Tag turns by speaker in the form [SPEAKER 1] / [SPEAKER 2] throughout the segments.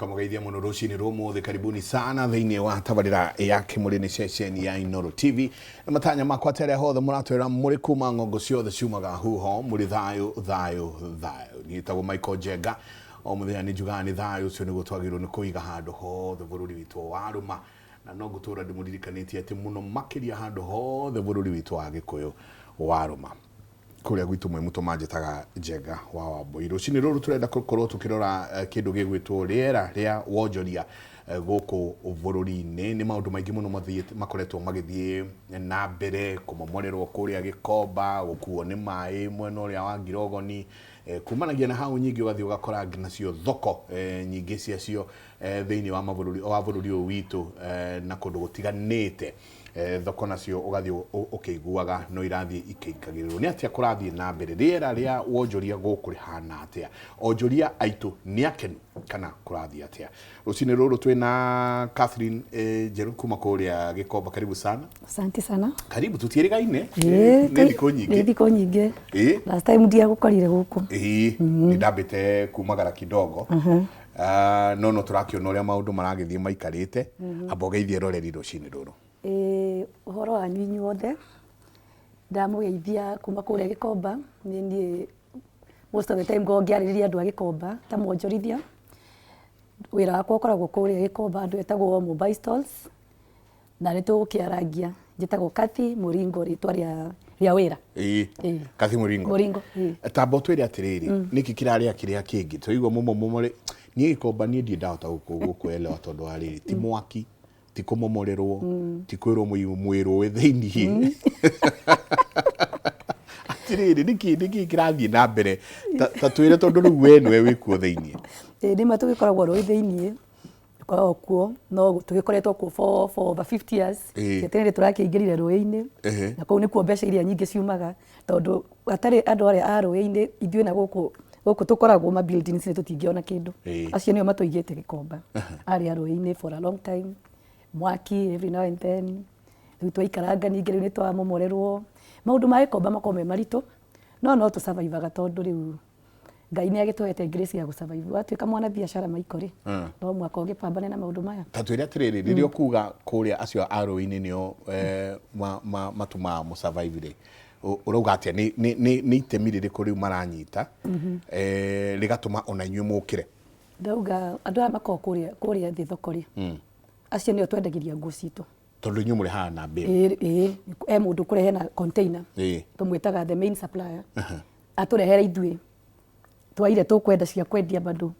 [SPEAKER 1] Kamugeithia muno rucini rumuthi, karibuni sana thiini wa tabarira ya Kimurini session ya Inooro TV. Na matanya makwa tere hothe muratwira muri kuma ngongo ciothe ciumaga huho muri thayu nitagwo Michael Njenga. O muthenya ni njugaga ni thayu ucio ni gutwagirwo ni kuiga handu hothe bururi witu wa Aruma, na no gutura ndimuririkanitie ati muno makiria handu hothe bururi witu wa Gikuyu wa Aruma kuria gwitu mwe muto manjetaga Njenga wa Wambui. Rucini ruru turenda gukorwo tukirora kindu gigwitwo riera ria wonjoria guku bururi-ini. Ni maundu maingi muno makoretwo magithie na mbere, kumomorerwo kuria Gikomba, gukuo ni mai mwena uria wa Ngirogoni, kumanagia na hau nyingi ugathie ugakora ngina cio thoko nyingi cia cio thiini wa bururi witu na kundu gutiganite. Thoko nacio ugathie ukiguaga no irathie ikeikagirirwo ni atia kurathie na mbere riera ria wonjoria guku rihana atia, onjoria aitu ni akenu kana kurathie atia. Rucini ruru twina Catherine Njeru kuma kuria Gikomba, karibu sana.
[SPEAKER 2] Asante sana.
[SPEAKER 1] Karibu, tutirigaine
[SPEAKER 2] ni thiko nyingi last time ndia gukorire guku
[SPEAKER 1] ni ndambite kumagara kidogo no turakiona uria maundu maragithie maikarite abogeithie roreri rucini ruru.
[SPEAKER 2] Uhoro wanyu inyuothe ndamugeithia kuma kuria Gikomba. Ni most of the time go ngiaririria andu a Gikomba ta mwonjorithia. Wira wakwa ukoragwo kuria Gikomba, andu etagwo mobile stalls, na ni tugukiaragia njitagwo Kathi Muringo ritwa ria wira.
[SPEAKER 1] Kathi Muringo. Tambo twire atiriri niki kiraria kiria kingi tuigwa mumomore ni Gikomba ni ndi ndahota gukuelewa tondu ariri ti mwaki, ti kumomorerwo, ti kwirwo mwiro we thiini atiriri niki kirathie na mbere ta twire tondu riu we niwe wikuo thiini.
[SPEAKER 2] Ni matugikoragwo roi thiini koragwo kuo no tugikoretwo kuo for over 50 years. Yeterere turakiingirire roi-ini na kou nikuo mbeca iria nyingi ciumaga tondu atari andu aria a roi-ini ithue na guku tukoragwo ma buildings ni tutingiona kindu. Acio nio matuigite Gikomba aria roi-ini for a long time. Mwaki every now and then twikaranga ningi riu ni twamomorerwo. Maundu ma Gikomba makome maritu no tu survive tondu riu Ngai ni agituhete grace ya gusurvive. Watuika mwana biashara maikori no mwaka ugipambane na maundu maya.
[SPEAKER 1] Tatwire atiriri ririo kuga kuria acio a roi-ini nio matuma mu survive ri urauga atia ni itemi ririku riu maranyita rigatuma ona inyue mukire?
[SPEAKER 2] Ndauga andu aya makoo kuria thi thoko ri acio nio twendagiria nguo citu
[SPEAKER 1] tondu inyue muri hana mbere.
[SPEAKER 2] Mundu kurehe na container tumwitaga the main supplier aturehere ithue twaire tukwenda cia kwendia bado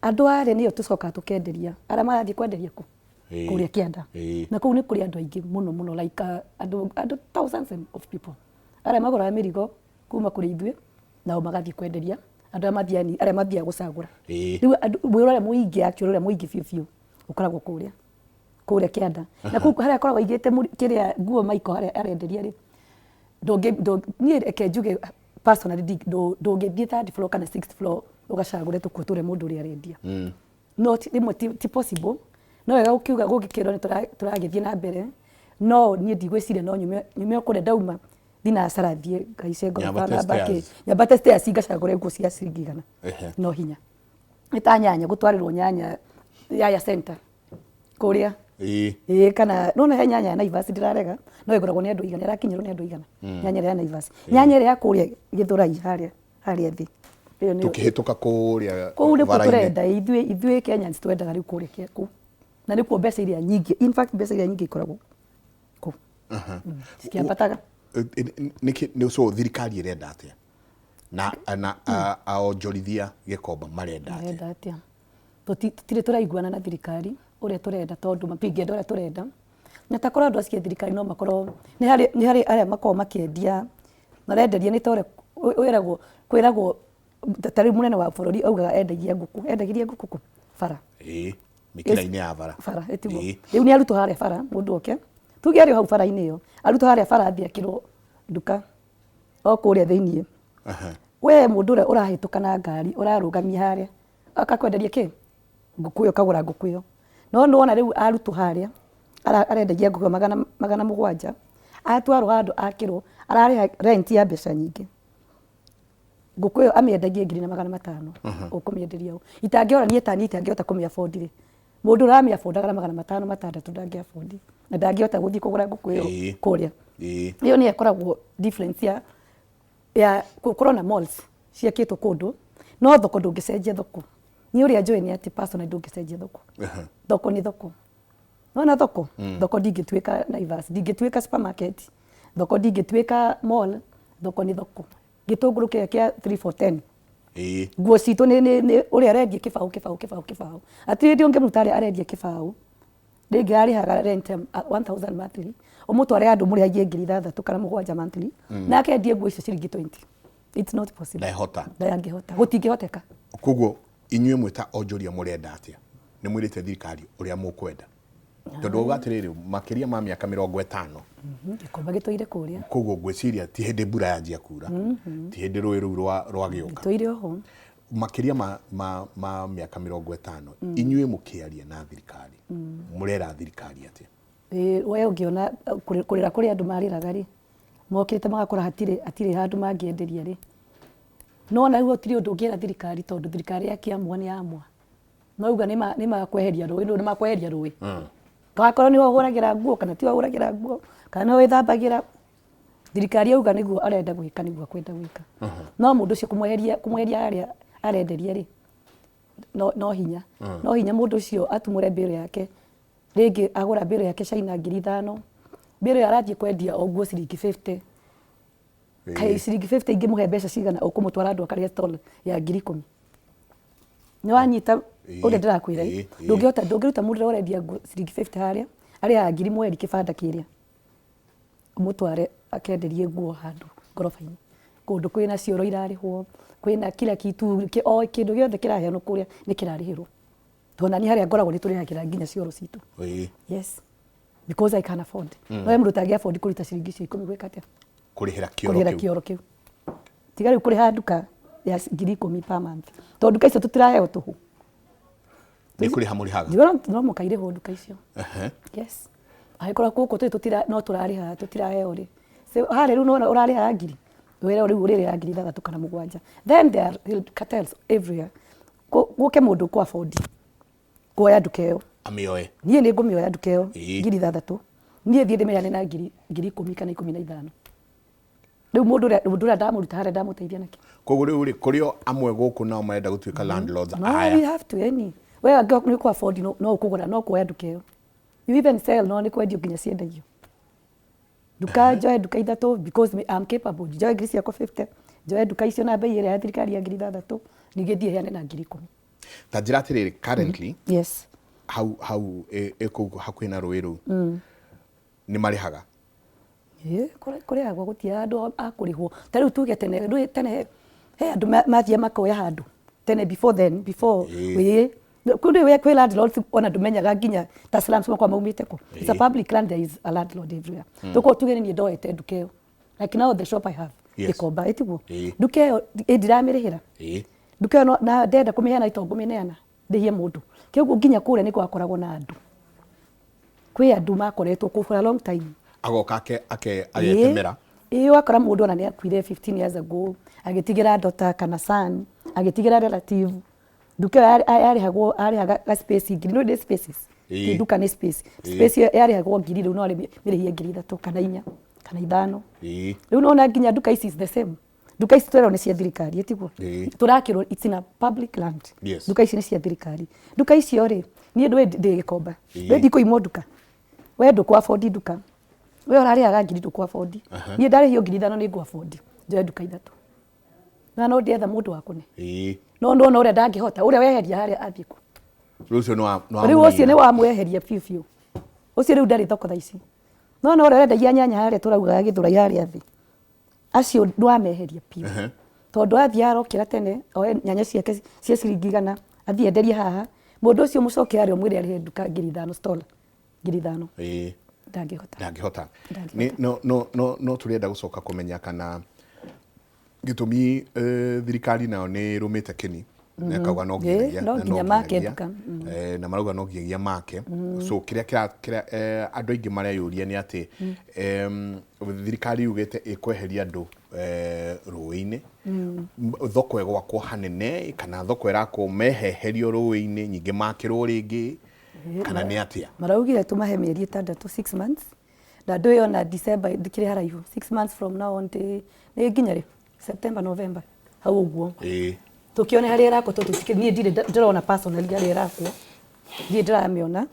[SPEAKER 2] andu aria nio tucoka tukenderia aria marathie kwenderia ku kuria Kianda na kou ni kuri andu aingi muno like andu thousands of people aria magura mirigo kuma kuri ithue nao magathie kwenderia andu aria mathia gucagura. Riu wira ria muingi actually ria muingi fiu ukoragwo kuria Kianda na kou haria akoragwo igite kiria nguo maiko haria arenderia ri ni eke njuge personally ndungithie third floor kana sixth floor ugacagure tukuo turia mundu uria arendia. No ti possible. No wega ukiuga gukikirwo ni turagithie na mbere no ni ndigwiciria no nyume kuria ndauma thina acarathie ngaice ngorobana baki nyambate stairs ngacagure nguo cia ciringi 100 no hinya itanyanya gutwarirwo nyanya ya center kuria kana no na nyanya na Ivasi ndirarega no iguragwo ni andu igana irakinyirwo ni andu igana nyanya ya Naivasi nyanya ya kuria Githurai haria thi
[SPEAKER 1] tukihituka kuria
[SPEAKER 2] turenda ithue Kenyans twendaga riu kuria ku na nikuo mbeca iria nyingi, in fact mbeca iria nyingi ikoragwo ku kiambataga
[SPEAKER 1] ni so thirikari irenda atia na aonjorithia Gikomba marenda
[SPEAKER 2] atia tutire turaiguana na thirikari uria turenda tondu mapingi uria turenda na takora andu acio thirikari no makorwo ni hari aria makoo makiendia marenderia ni tore kwiragwo tari munene wa bururi augaga endagiria nguku bara
[SPEAKER 1] mikira-ini ya bara
[SPEAKER 2] etiguo riu ni aruto haria bara mundu oke tuge ari hau bara-ini iyo aruto haria bara athia kiro nduka o kuria thiini we mundu uria urahituka na ngari urarugamia haria akakwenderia ki nguku iyo kagura nguku iyo no wona riu aruto haria arendagia nguku magana 700 atwarwo handu akirwo arari rent ya mbeca nyingi nguku iyo amiendagie 1,500 ukumienderia u itangĩora niĩ ta niĩ itangĩhota kũmĩ afford rĩ mũndũ ũramĩ afford 500 600 ndangĩ afford na ndangĩhota gũthiĩ kũgũra nguku iyo kũrĩa iyo nĩ ĩkoragwo difference ya gũkorwo na malls ciakĩtwo kũndũ no thoko ndũngĩcenjia thoko niĩ ũrĩa njũĩ nĩ atĩ personal ndũngĩcenjia thoko thoko nĩ thoko nona thoko thoko ndingĩtuĩka Naivas ndingĩtuĩka supermarket thoko ndingĩtuĩka mall thoko nĩ thoko gĩtũngũrũ kĩa 3 for 10 nguo citũ nĩ ũrĩa arendia kĩbaũ atĩ ndĩ ũngĩmuta arĩa arendia kĩbaũ rĩngĩ arĩhaga rent 1000 monthly ũmũtware andũ mũrĩa aingĩ 6,000 kana 7 monthly nake endie nguo icio ciringi 20 it's not possible ndangĩhota gũtingĩhoteka
[SPEAKER 1] koguo inyuĩ mwĩta onjoria mũrenda atĩa nĩ mwĩrĩte thirikari ũrĩa mũkwenda tondũ ũgatirĩrĩ makĩria ma mĩaka 50
[SPEAKER 2] gĩkomba gĩtũire kũrĩa
[SPEAKER 1] koguo ngwĩciria ti hĩndĩ mbura yanjia kura ti hĩndĩ rũĩ rũu rwa gĩũka
[SPEAKER 2] gĩtũire oho makĩria
[SPEAKER 1] ma mĩaka 50 inyuĩ mũkĩaria na thirikari mũrera thirikari atĩa
[SPEAKER 2] we ũngĩona kũrĩra kũrĩa andũ marĩraga rĩ mokĩte magakora hatirĩ handũ mangĩenderia rĩ no na guo tiri ũndũ ũngĩra thirikari tondũ thirikari yakiamua nĩ yamua no uga nĩ makweheria rũĩ gakorwo nĩ wahũragĩra nguo kana ti wahũragĩra nguo kana nĩ wĩthambagĩra thirikari yauga nĩguo arenda gwĩka nĩguo akwenda gwĩka no mũndũ ũcio kũmweheria harĩa arenderia rĩ no hinya mũndũ ũcio atumũre mbĩrũ yake rĩngĩ agũra mbĩrũ yake China 5,000 mbĩrũ ya arathiĩ kwendia o nguo ciringi 50 kai ciringi 50 ingĩmũhe mbeca cigana ũkũmũtwara andũ akarĩa stall ya 10,000 nĩ wanyita ũrĩa ndĩrakwĩra ndũngĩruta mũndũ ũrendia nguo ciringi 50 harĩa arĩa 1,000 mweri kĩbanda kĩrĩa ũmũtware akenderie nguo handũ ngoroba-inĩ kũndũ kwĩna cioro irarĩhwo kwĩna kila kitu o kĩndũ gĩothe kĩraheanwo kũrĩa nĩ kĩrarĩhĩrwo tuonani harĩa ngoragwo nĩ tũrĩhagĩra nginya cioro citũ yes because I can afford no mũndũ tangĩ afford kũruta ciringi 10 gwĩka atĩa
[SPEAKER 1] kũrĩhĩra
[SPEAKER 2] kĩoro kĩu tiga rĩu kũrĩha nduka ya 10,000 per month tondũ nduka icio tũtiraheo tũhũ
[SPEAKER 1] nĩ kũrĩha mũrĩhaga
[SPEAKER 2] no mũkairĩhwo nduka icio yes agĩkorwo gũkũ tũrĩ no tũrarĩha tũtiraheo rĩ harĩa rĩu no ũrarĩha 1,000 wĩra rĩu ũrĩrĩha 6,000 kana 7 then there are cartels everywhere gũke mũndũ kwa afford kuoya nduka ĩyo
[SPEAKER 1] amĩoe
[SPEAKER 2] niĩ nĩ ngũmĩoya nduka ĩyo 6,000 niĩ thiĩ ndĩmenyane na 10,000 kana 15 rĩu mũndũ ũrĩa ndamũruta harĩa ndamũteithia nake
[SPEAKER 1] koguo rĩu kũrĩ amwe gũkũ nao marenda gũtuĩka landlords
[SPEAKER 2] aya we have to we nĩ kwa afford no ũkũgũra no kuoya nduka ĩyo you even sell no nĩ kwendio nginya ciendagio nduka njoe nduka 3 because I'm capable njoe ngiri ciakwa 50 njoe nduka icio na bei ĩrĩa ya thirikari ya 6,000 ningĩ thiĩ heane na 10,000
[SPEAKER 1] ta njĩra atĩrĩrĩ currently
[SPEAKER 2] yes
[SPEAKER 1] hau hakuhĩ na rũĩ rũu nĩ marĩhaga
[SPEAKER 2] kũrĩhagwo gũtirĩ andũ a kũrĩhwo ta rĩu tuge tene he andũ mathiĩ makoya handũ tene before kwĩ landlords ona ndũmenyaga nginya ta slums makwa maumĩte kũ it's a public land there is a landlord everywhere tũkorwo tuge nĩ ndoete nduka ĩyo like now the shop I have gĩkomba ĩtiguo nduka ĩyo ndiramĩrĩhĩra nduka ĩyo na ndenda kũmĩheana itongũmĩneana ndĩhie mũndũ kĩoguo nginya kũrĩa nĩ gwakoragwo na andũ kwĩ andũ makoretwo kũ for a long time
[SPEAKER 1] agoka agetemera
[SPEAKER 2] wakora mũndũ ona nĩ akuire 15 years ago agĩtigĩra daughter kana son agĩtigĩra relative nduka yarĩhaga space ngiri no spaces nduka nĩ space yarĩhagwo ngiri rĩu no mĩrĩhie 3,000 kana 4 kana 5 rĩu nona nginya nduka ici is the same nduka ici twerwo nĩ cia thirikari tiguo tũrakĩrwo it's in a public land nduka ici nĩ cia thirikari nduka icio rĩ niĩ ndĩ gĩkomba ndĩ kũimwo nduka we ndũkũ afford nduka we ũrarĩhaga ngiri ndũkũ afford niĩ ndarĩhio 5,000 nĩ ngũ afford njoe nduka 3 na no ndĩetha mũndũ wa kũne no ũrĩa ndangĩhota ũrĩa weheria harĩa athiĩ kũ rĩu ũcio nĩ wamweheria biũ ũcio rĩu ndarĩ thoko thaa ici no ũrĩa ũrendagia nyanya harĩa tũraugaga Gĩthũrai harĩa thĩ acio ndwameheria biũ tondũ athiĩ arokĩra tene oe nyanya ciake cia ciringi 100 athiĩ enderie haha mũndũ ũcio mũcoke harĩa mwĩrĩ arĩhe nduka 5,000 stall 5,000
[SPEAKER 1] ndangĩhota no tũrenda gũcoka kũmenya kana gĩtũmi thirikari nayo nĩ rũmĩte kĩni nakauga no nginya make nduka na marauga no nginya make so kĩrĩa andũ aingĩ mareyũria nĩ atĩ thirikari yugĩte ĩkweheria andũ ruini thoko egwakwo hanene kana thoko irakwo meheherio ruini nyingi makirwo ringi kana ni atia
[SPEAKER 2] maraugire tumahe mieri 6 months na ndo yona December dikire haraihu 6 months from now on ni nginya ri September November hau uguo tukione hari irako tutikini ndirona personally hari irako ndiramiona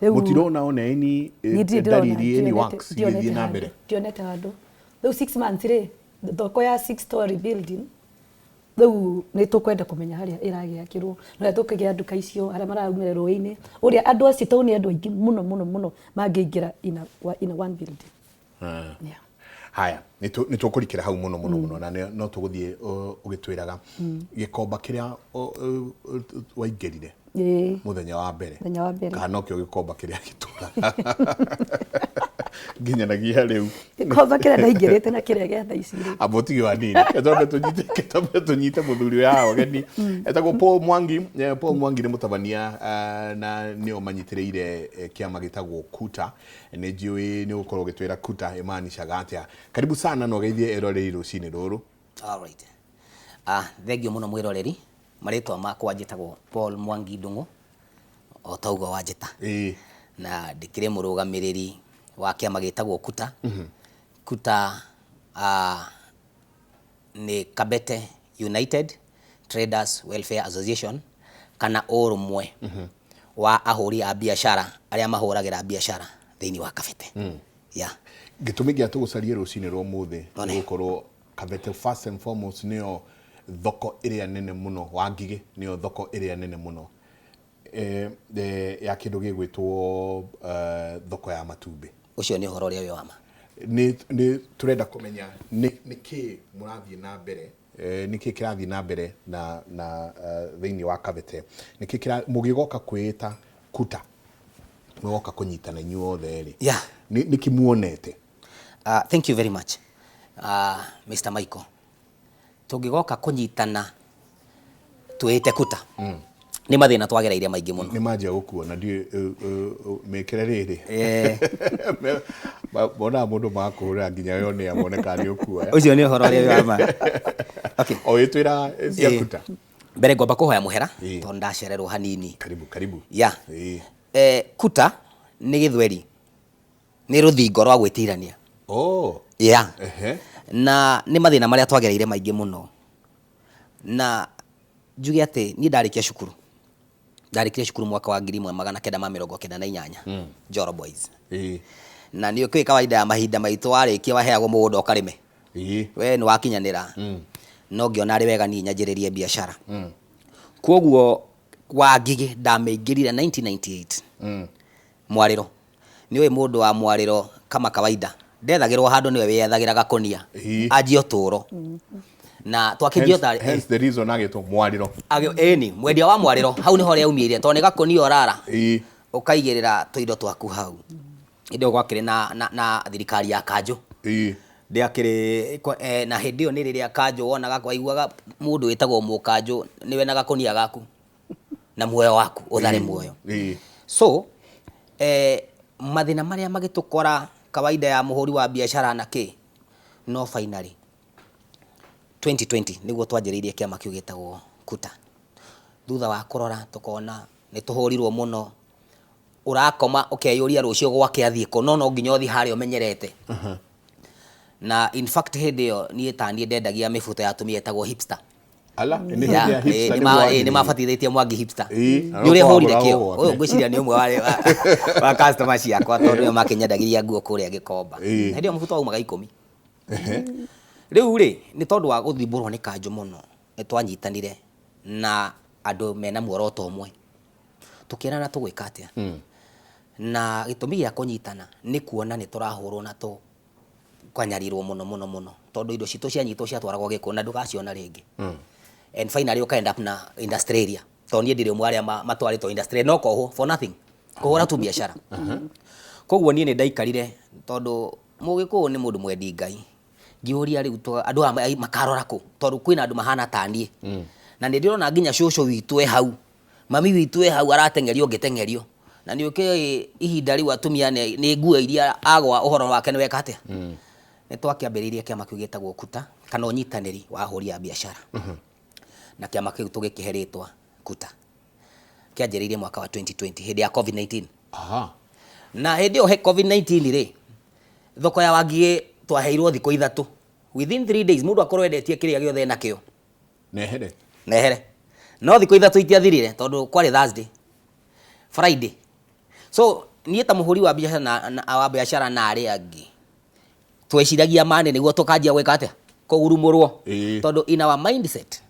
[SPEAKER 1] mutirona ona ini dalili ni wax ili na mbere
[SPEAKER 2] dionete handu thau 6 months ri thoko ya 6 story building thau ni tukwenda kumenya haria iragiakirwo na tukigia nduka icio aria maraumire ruini uria andu acio to ni andu aingi muno mangiingira in one building
[SPEAKER 1] yeah. Haya ni tukurikira hau muno na no tuguthie ugitwiraga gikomba kiria waingirire muthenya wa mbere kana kio gikomba kiria gitura nginya nagia riu
[SPEAKER 2] gikomba kiria ndaingirite na kiria gia thaici ri
[SPEAKER 1] abotigi wa nini etombe tunyite muthuri yao geni etagwo Paul Mwangi ni mutabania na ni omanyitireire kiama gitagwo KUTA ni jiwe ni ukorwo gitwira KUTA imaanishaga atia karibu sana no geithie eroreri rucini ruru
[SPEAKER 3] all right thegio muno mwiroreri maritwa makwa njitagwo Paul Mwangi Ndungu o taugo wanjita na ndikire murugamiriri wa kiama gitagwo KUTA KUTA ni Kabete United Traders Welfare Association kana urumwe wa ahuri a biashara aria mahuragira biashara thiini wa Kabete yeah
[SPEAKER 1] gitumi gia tugucarie rucini rwo muthi gukorwo Kabete first and foremost nio thoko iria nene muno wa Ngigi nio thoko iria nene muno ya kindu gigwitwo thoko ya matumbi
[SPEAKER 3] ucio ni horo ria wama
[SPEAKER 1] ni turenda kumenya niki murathie na mbere niki kirathie na mbere na thiini wa Kabete niki kira mugigoka kwita KUTA mugoka kunyitana nyuothe ri
[SPEAKER 3] yeah
[SPEAKER 1] niki muonete
[SPEAKER 3] thank you very much Mr. Michael tugigoka kunyitana tuite KUTA ni mathina twagereire maingi muno
[SPEAKER 1] ni manja gukuona ndi mekere riri bona mundu makura nginya yone amoneka ni ukua
[SPEAKER 3] ucio ni horo ria wama okay
[SPEAKER 1] oitwira cia KUTA
[SPEAKER 3] mbere ngomba kuhoya muhera to ndacererwo hanini
[SPEAKER 1] karibu
[SPEAKER 3] yeah KUTA ni githweri ni ruthingo rwa gwitirania yeah na ni mathina maria twagereire maingi muno na njuge ati ni ndarikia cukuru mwaka wa 1998 Joro Boys na niyo kwa kawaida ya mahinda maitu warikia waheagwo mugunda ukarime we ni wakinyanira no ngiona ari wega ni nyanjiririe biashara koguo wa Ngigi ndameingirire 1998 mwariro niwe mundu wa mwariro kama kawaida ndethagirwo handu niwe weyethagira gakonia ajio turo na twakithio
[SPEAKER 1] hence the reason agitwo mwariro
[SPEAKER 3] ni mwendia wa mwariro hau ni hore umirie to ni gakonia orara ukaigirira tuindo twaku hau indo gwakire na thirikari ya Kanjo ndiakire na hindio ni riria Kanjo wonaga kwa iguaga mundu witagwo Mukanjo niwe na gakonia gaku na muoyo waku uthare muoyo so mathina maria magitukora kawaida ya muhuri wa biashara na no finally 2020 niguo twanjiriirie kiama kiu gitagwo KUTA thutha wa kurora tukona ni tuhurirwo muno urakoma ukeyuria rucio gwake athie ko no nginya uthi hari umenyerete na in fact hedio ni tanie ndendagia mifuto ya tumia etagwo hipster
[SPEAKER 1] ala ni hipster
[SPEAKER 3] ni mafatithĩtie Mwangi hipster ni uri hurire kio uyu ngwiciria ni umwe wa customers yakwa tondu yo makinyendagiria nguo kuria Gikomba hedio mufuto wa umaga 10 riu ri ni tondu wa guthimburwo ni Kanjo muno ni twanyitanire na andu mena muoroto umwe tukirana tugwika atia na gitumi gia kunyitana ni kuona ni turahurwo na tu kwanyarirwo muno tondu indo citu cianyitwo ciatwaragwo Gikuyu na ndugaciona ringi and finally you end up na industry area to nie ndire mwaria matwarito industry no koho for nothing kuhura tu biashara koguo nie ni ndaikarire tondu Mugikuyu ni mundu mwendi Ngai ngiuria riu andu makarora ku tondu kwina andu mahana tanie na ndirona nginya shosho witu hau mami witu hau aratengerio ngitengerio na ni uke ihinda riu atumia ni nguo iria agwa uhoro wake ni weka atia nĩ twakiambĩrĩirie kĩama kĩu gĩtagwo KUTA kana ũnyitanĩri wa ahũri a biacara na kĩama kĩu tũgĩkĩhe rĩtwa KUTA kĩanjĩrĩirie mwaka wa 2020 hĩndĩ ya COVID-19. Na hĩndĩ ĩyo COVID-19 rĩ, thoko ya Wangigĩ twaheirwo thikũ 3 within 3 days mũndũ akorwo endetie kĩrĩa gĩothe nakĩo nehere. No thikũ 3 itiathirire tondũ kwarĩ Thursday, Friday. So niĩ ta mũhũri wa biacara na arĩa angĩ tweciragia mane nĩguo tũkanjia gwĩka atĩa kũgurumũrwo, tondũ in our mindset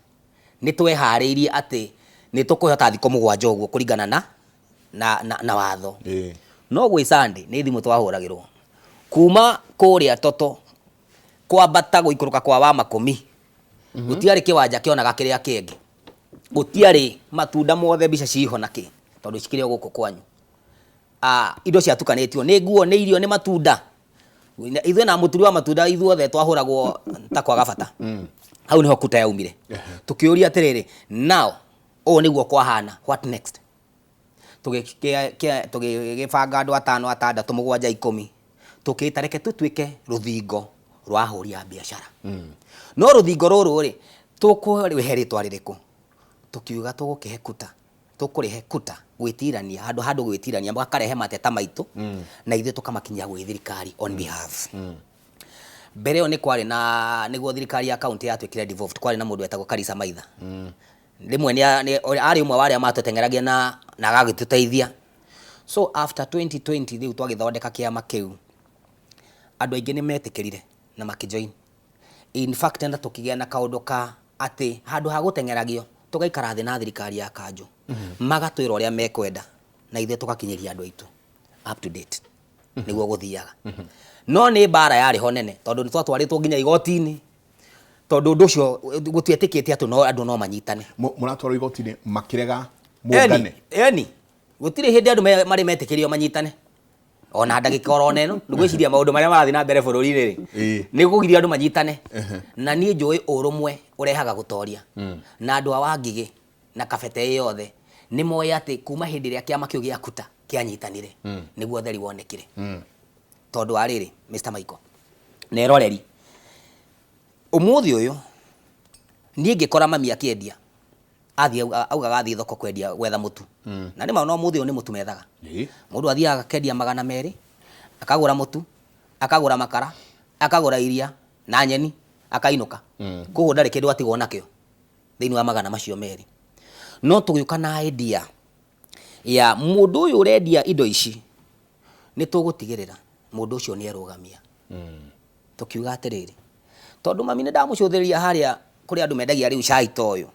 [SPEAKER 3] nĩ tweharĩirie atĩ nĩ tũkũhota thikũ 7 ũguo kũringana na watho. No gwĩ Sunday nĩ thimũ twahũragĩrwo kuma kũrĩa Toto kwambata gũikũrũka kwa wa Makũmi, gũtiarĩ kĩwanja kĩonaga kĩrĩa kĩngĩ, gũtiarĩ matunda mothe mbica ciho nakĩ tondũ cikĩrĩ gũkũ kwanyu. Indo ciatukanĩtio nĩ nguo nĩ irio nĩ matunda, ithuĩ na mũturi wa matunda ithuothe twahũragwo ta kwaga bata. Hau nĩho KUTA yaumire. Tukĩũria atĩrĩrĩ, now ũũ nĩguo kwahana, what next? Tũgĩbanga andũ 5, 6, 7, 10 tũkĩta reke tũtuĩke rũthingo rwa ahũri a biacara. No rũthingo rũrũ rĩ tũkũrĩhe rĩtwa rĩrĩkũ? Tukiuga tũgũkĩhe KUTA, tũkũrĩhe KUTA gwĩtirania handũ gwĩtirania makarehe mateta maitũ na ithuĩ tũkamakinyia gwĩ thirikari on behalf. Mbere ĩyo nĩ kwarĩ na nĩguo thirikari ya kaunti yatuĩkire devolved, kwarĩ na mũndũ wetagwo Karisa Maitha. Rĩmwe arĩ ũmwe wa arĩa matũteng'eragia na agagĩtũteithia. So after 2020 rĩu twagĩthondeka kĩama kĩu, andũ aingĩ nĩ metĩkĩrire na makĩjoin. In fact enda tũkĩgĩa na kaũndũ ka atĩ handũ ha gũteng'eragio tũgaikara thĩ na thirikari ya kanjũ magatwĩra ũrĩa mekwenda na ithuĩ tũgakinyĩria andũ aitũ up to date nĩguo gũthiaga. No nĩ mbara yarĩ ho nene tondũ nĩ twatwarĩtwo nginya igoti-inĩ tondũ ũndũ ũcio gũtietĩkĩtie atĩ andũ no manyitane.
[SPEAKER 1] Mũratwarwo igoti-inĩ makĩrega mũngane?
[SPEAKER 3] Eni gũtirĩ hĩndĩ andũ marĩ metĩkĩrio manyitane ona ndagĩka oro neno. Ndũgwĩciria maũndũ marĩa marathiĩ na mbere bũrũri-inĩ rĩ nĩ kũgiria andũ manyitane. Na niĩ njũĩ ũrũmwe ũrehaga gũtoria na andũ a Wangigĩ na kabete yothe nĩ moĩ atĩ kuma hĩndĩ ĩrĩa kĩama kĩu gĩa KUTA kĩanyitanire nĩguo ũtheri wonekire. Tondũ arĩrĩ Mr. Michael na eroreri, ũmũthĩ ũyũ niĩ ngĩkora mami akĩendia augaga athiĩ thoko kwendia gwetha mũtu, na nĩ ma no ũmũthĩ ũyũ nĩ mũtu methaga. Mũndũ athiaga akendia 200 akagũra mũtu, akagũra makara, akagũra iria na nyeni akainũka. Koguo ndarĩ kĩndũ atigwo nakĩo thĩinĩ wa 200 macio merĩ. No tũgĩũka na idea ya mũndũ ũyũ ũrendia indo ici nĩ tũgũtigĩrĩra mũndũ ũcio nĩ erũgamia. Tukiuga atĩrĩrĩ, tondũ mami nĩ ndamũcũthĩrĩria harĩa kũrĩ andũ mendagia rĩu cai ta ũyũ.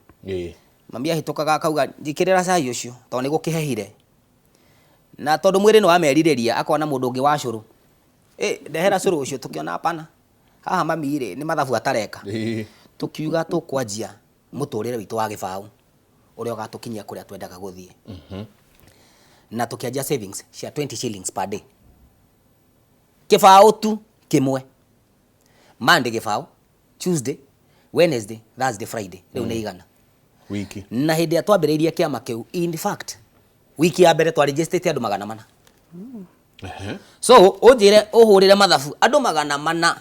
[SPEAKER 3] Mami ahĩtũkaga akauga njikĩrĩra cai ũcio tondũ nĩ gũkĩhehire, na tondũ mwĩrĩ nĩ wamerirĩria akona mũndũ ũngĩ wa cũrũ, ndehera cũrũ ũcio. Tukiona hapana, haha mami rĩ nĩ mathabu atareka. Tukiuga tũkwanjia mũtũrĩre witũ wa gĩbaũ ũrĩa ũgatũkinyia kũrĩa twendaga gũthiĩ. Na tũkĩanjia savings cia 20 shillings per day. Kĩbaũ tu kĩmwe, Monday gĩbaũ, Tuesday, Wednesday, Thursday, Friday. Rĩu nĩ igana
[SPEAKER 1] wiki.
[SPEAKER 3] Na hĩndĩ ya twambĩrĩirie kĩama kĩu, in fact wiki ya mbere twaregistrate andũ 400. So ũnjĩre ũhũrĩre mathabu andũ 400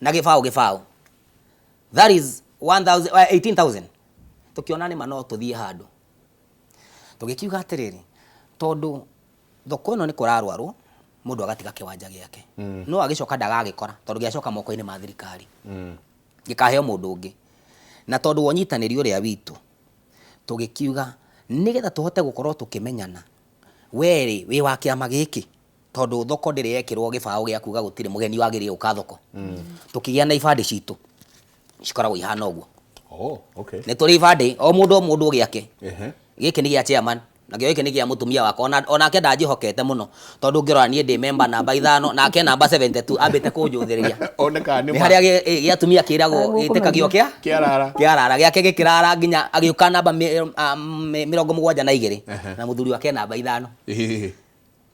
[SPEAKER 3] na gĩbaũ that is 18,000. Tukiona nĩ ma no tũthiĩ handũ. Tũgĩkiuga atĩrĩrĩ, tondũ thoko ĩno nĩ kũrarwarwo mũndũ agatiga kĩwanja gĩake. No agĩcoka ndagagĩkora tondũ gĩacoka moko-inĩ ma thirikari, gĩkaheo mũndũ ũngĩ. Na tondũ wonyitanĩri ũrĩa witũ tũgĩkiuga nĩgetha tũhote gũkorwo tũkĩmenyana werĩ wĩ wa kĩama gĩkĩ, tondũ thoko ndĩrĩ yekĩrwo gĩbaũ gĩa kuga gũtirĩ mũgeni wagĩrĩire gũka thoko. Tũkĩgĩa na ibandĩ citũ cikoragwo ihana ũguo. Nĩ tũrĩ ibandĩ o mũndũ gĩake. Gĩkĩ nĩ gĩa chairman na gĩkĩ nĩ gĩa mũtumia wakwa, onake ndanjĩhokete mũno tondũ ngĩrora niĩ ndĩ member namba 5 nake namba 72 ambĩte kũnjũthĩrĩria. Nĩ harĩa gĩa atumia kĩragwo gĩtĩkagio kĩarara gĩake gĩkĩrara nginya agĩũka namba 72 na mũthuri wake namba 5,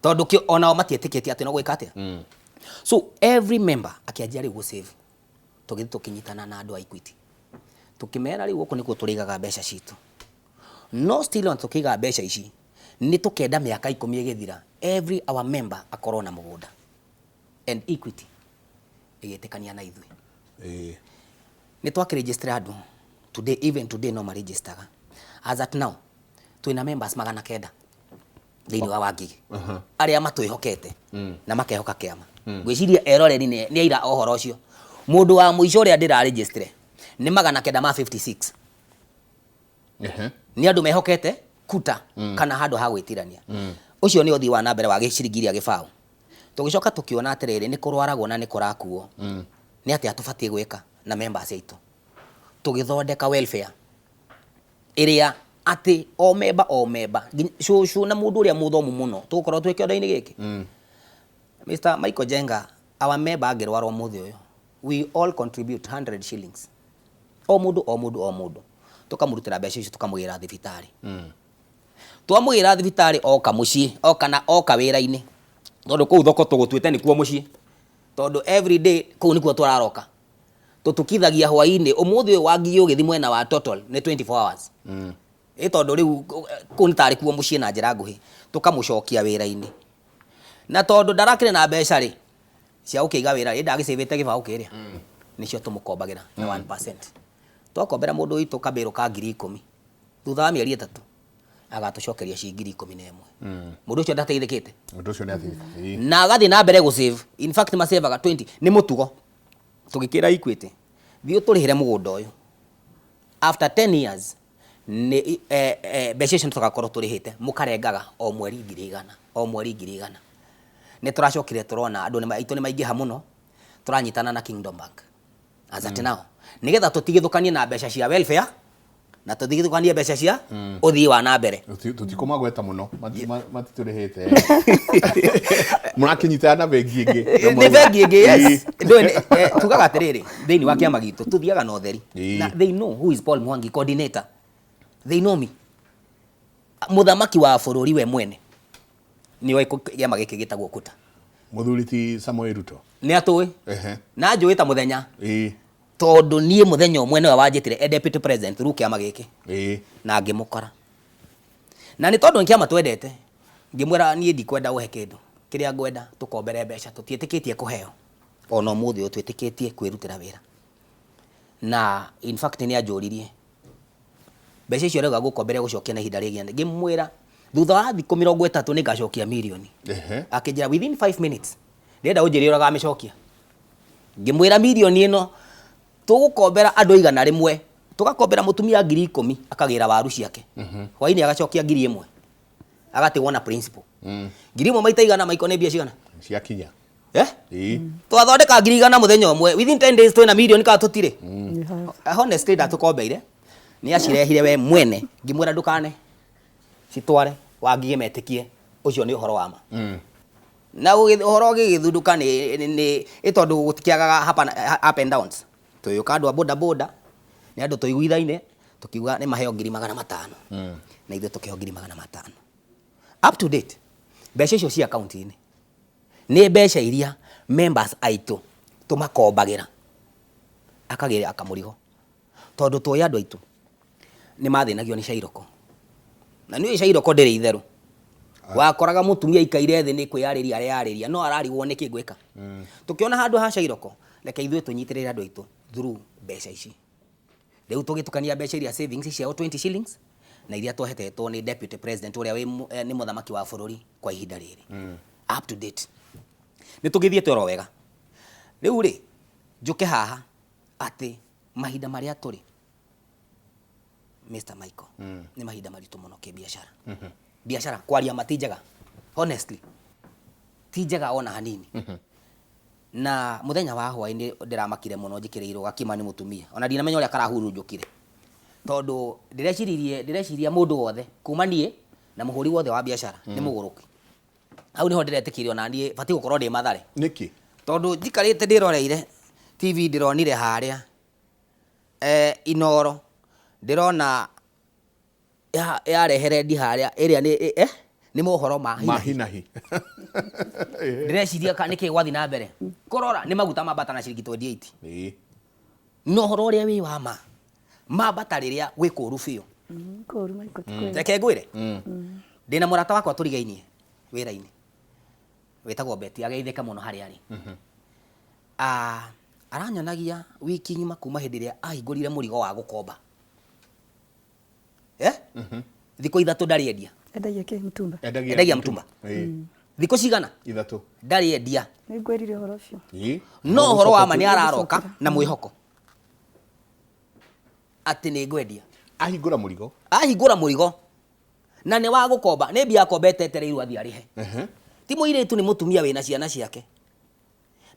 [SPEAKER 3] tondũ onao matietĩkĩtie atĩ no gwĩka atĩa. So every member akĩanjia rĩu gũsave. Tũgĩthiĩ tũkĩnyitana na andũ a Equity tũkĩmera rĩu gũkũ nĩkuo tũrĩigaga mbeca citũ. No still on tũkĩiga mbeca ici nĩ tũkenda mĩaka 10 ĩgĩthira every our member akorwo na mũgũnda, and Equity igetekania na ithui ni twakiregister andu today, even today no maregistaga. As at now twina members 900 thiini wa Wangigi aria matwihokete na makehoka kiama. Gwiciria eroreri ni aira ohoro ucio. Mundu wa muico uria ndira register ni 956 ni andu mehokete kuta kana handu ha gwitirania. Ucio ni uthii wa na mbere wa giciringi ria gibao. Tugicoka tukiona atiriri ni kurwaragwo na ni kurakuo ni ati atubatie gwika na members aitu tugithondeka welfare iria ati o member shushu na mundu uria muthomu muno tukorwo twi kionda-ini giki. Mr. Michael Jenga, our member agirwarwo muthi uyu, we all contribute 100 shillings o mundu tukamurutira mbeca icio tukamugira thibitari. Twamugira thibitari oka mucii okana oka wira-ini tondu kuu thoko tugutwite ni kuo mucii tondu every day kuu nikuo turaroka tutukithagia hwaini. Umuthi uyu Wangigi ugithi mwena wa total ni 24 hours tondu riu kuu ni tari kuo mucii na njira nguhi tukamucokia wira-ini na tondu ndarakire na mbeca ri cia ukiiga wira ndagicivite gibao kiria nicio tumukombagira na 1%. Twakombera mundu witu kabiru ka 10,000 thutha wa mieri 3 agatucokeria ciringi 11,000. Mundu ucio ndateithikite,
[SPEAKER 1] mundu ucio ni ateithikite
[SPEAKER 3] na agathi na mbere gusave. In fact masevaga 20 ni mutugo tugikira Equity thio turihire mugunda uyu after 10 years ni mbeca icio tugakorwo turihite mukarengaga o mweri 100 ni turacokire turona andu ni maitu ni maingiha muno turanyitana na Kingdom Bank as at now nigetha tutigithukanie na mbeca cia welfare na tutigithukanie mbeca cia uthii wa na mbere.
[SPEAKER 1] Tutikomagweta muno matiturihite murakinyitana na bengi ingi
[SPEAKER 3] ni bengi ingi. Yes tugaga atiriri thiini wa kiama gitu tuthiaga na utheri na they know who is Paul Mwangi coordinator. They know me. Muthamaki wa bururi we mwene ni wa kiama giki gitagwo kuta
[SPEAKER 1] muthuriti Samuel Ruto
[SPEAKER 3] ni atui na njuita muthenya tondu nie muthenya umwe wa wanjitire deputy president ru kiama giki na ngimukora na ni tondu kiama twendete ngimwira nie ndikwenda uhe kindu kiria ngwenda tukombere mbeca tutietikitie kuheo ono muthi o twetikitie kwirutira wira na in fact ni anjuririe mbeca icio rega gukombere gucokia na ihinda rigiane ngimwira thutha wa thiku 30 ni ngacokia milioni akijira within 5 minutes ndenda unjiri uraga micokia ngimwira milioni ino tugukombera andu 100 tugakombera mutumia 10,000 akagira waru ciake hwaini agacokia 1,000 agatigwo na principal 1,000 maita 100 maiko ni bia cigana
[SPEAKER 1] ciakinya
[SPEAKER 3] twathondeka 100 muthenya umwe within 10 days twina milioni ka tutire honestly ndatukombeire ni acirehire we mwene ngimwira ndukane citware Wangigi metikie ucio ni uhoro wa ma na uhoro gigithunduka ni itondu gutikiagaga up and downs tuyuka andu a boda ni andu tuiguithaine tukiuga ni maheo 500 na ithu tukiheo 500 up to date. Mbeca icio cia account ini ni mbeca iria members aitu tumakombagira akagira akamurigo tondu tuoy andu aitu ni mathinagio ni cairoko na ni cairoko ndiri itheru wakoraga mutumia ikaire thi ni kwiyariria ariariria no ararigwo niki gwika tukiona handu ha cairoko reke ithuĩ tunyitirire andu aitu through mbeca ici riu tugitukania mbeca iria savings cia 20 shillings na iria twahetetwo ni deputy president uria ni muthamaki wa bururi kwa ihinda riri up to date ni tugithiete oro wega. Riu ri njuke haha ati mahinda maria turi Mr. Michael ni mahinda maritu muno kibiashara biashara kwaria matijaga honestly tijaga ona hanini na muthenya wa hwaini ndiramakire muno njikireirwo gakima ni mutumia ona ndinamenya uria karahurunjukire tondu ndireciria mundu wothe kuma nie na muhuri wothe wa biashara ni muguruki au niho ndiretikire ona nie bati gukorwo ndi mathare
[SPEAKER 1] niki
[SPEAKER 3] tondu njikarite ndiroreire TV ndironire haria Inoro ndirona yarehere ndi haria iria ni mohoro
[SPEAKER 1] mahinahi
[SPEAKER 3] ndireciria niki gwathi na mbere kurora ni maguta mabata na ciringi 28 no horo ria wi wa mabata riria gwi kuru biu
[SPEAKER 2] kuru maiko tikwe
[SPEAKER 3] reke ngwire ndina murata wakwa turigainie wira-ini wetagwo Beti ageitheka muno hari ari aranyonagia wiki ngima kuma hindi ria ahingurire murigo wa gukomba thiko ithatu ndari endia
[SPEAKER 2] endagia ke mtumba
[SPEAKER 3] endagia mtumba thiko cigana
[SPEAKER 1] ithatu
[SPEAKER 3] ndari endia
[SPEAKER 2] ni ngwerire horo ucio
[SPEAKER 3] no horo wa mani araroka na mwihoko ati ni ngwendia
[SPEAKER 1] ahingura murigo
[SPEAKER 3] na ni wa gukomba ni mbia akombete etereirwo athi arihe ti muiritu ni mutumia wina ciana ciake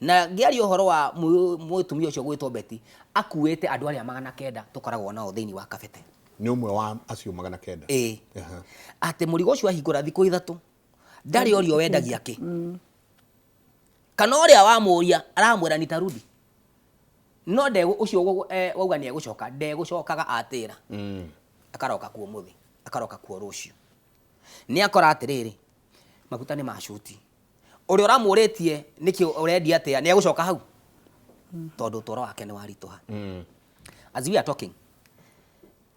[SPEAKER 3] na ngiari uhoro wa mutumia ucio gwitwo Beti akuite andu aria 900 tukoragwo nao thiini wa Kabete
[SPEAKER 1] ni umwe wa acio 900
[SPEAKER 3] ate murigo ucio ahingura thiko ithatu ndari orio wendagia ki kana uria wa muria aramwira nitarudi no ndego ucio wauga ni egucoka ndegucokaga atira akaroka kuo muthi akaroka kuo rucio ni akora atiriri maguta ni mashuti uri uramuritie niki urendia atia ni egucoka hau tondu toro wake ni warituha as we are talking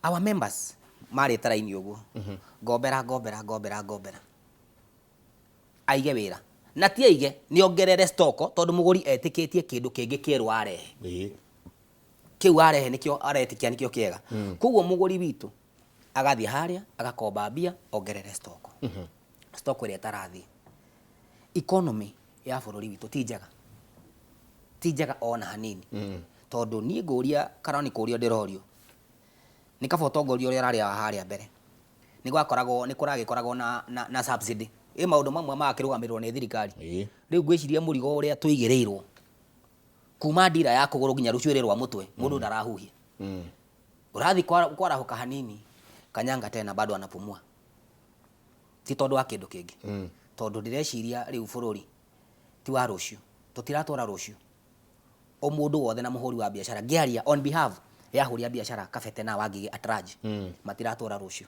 [SPEAKER 3] our members mari taraini uguo gombera aige wira na ti aige ni ongerere stoko tondu muguri etikitie kindu kingi kieru arehe kiu arehe nikio aretikia nikio kiega koguo muguri witu agathi haria agakomba mbia ongerere stoko stoko ire tarathi economy ya bururi witu ti njega ona hanini tondu nie nguria karoni kurio ndirorio ni kaba utongoria uria raria haria mbere ni kuragikoragwo na subsidy maundu mamwe makirugamirwo ni thirikari riu ngwiciria murigo uria tuigireirwo kuma ndira ya kuguru nginya rucuiri rwa mutwe mundu ndarahuhia urathi kwarahuka hanini kanyanga tena bado anapumua ti tondu wa kindu kingi tondu ndireciria riu bururi ti wa rucio tutiratora rucio o mundu wothe na muhuri wa biashara ngiaria on behalf ya huri ya biashara Kabete na Wangigi atraji matiratora rucio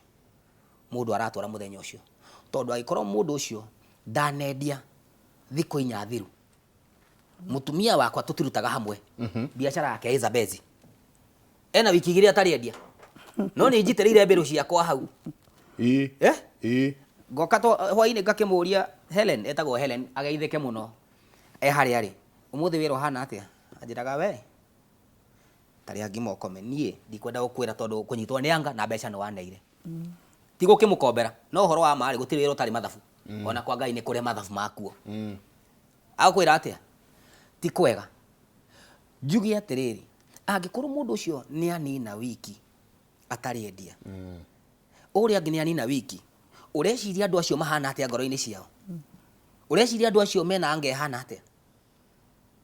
[SPEAKER 3] mundu aratora muthenya ucio tondu agikorwo mundu ucio ndanendia thiko inya thiru mutumia wakwa tutirutaga hamwe biashara yake Elizabeth ena wiki igiri atari endia no ni njitereire mbiru ciakwa hau ngoka to hwaini ngakimuria Helen etagwo Helen ageitheke muno hari ari umuthi wiro hana atia anjiraga we tari angimo komenie ndikwenda gukwira tondu kunyitwo ni anga na mbeca ni waneire tigo kimukombera no horo wa mari gutiri wiro tari mathabu ona kwa Ngai ni kure mathabu makuo akwira atia ti kwega njugi atiriri angikorwo mundu ucio ni anina wiki atari endia uria ngi ni anina wiki ureciria andu acio mahana atia ngoro-ini ciao ureciria andu acio mena anga hana atia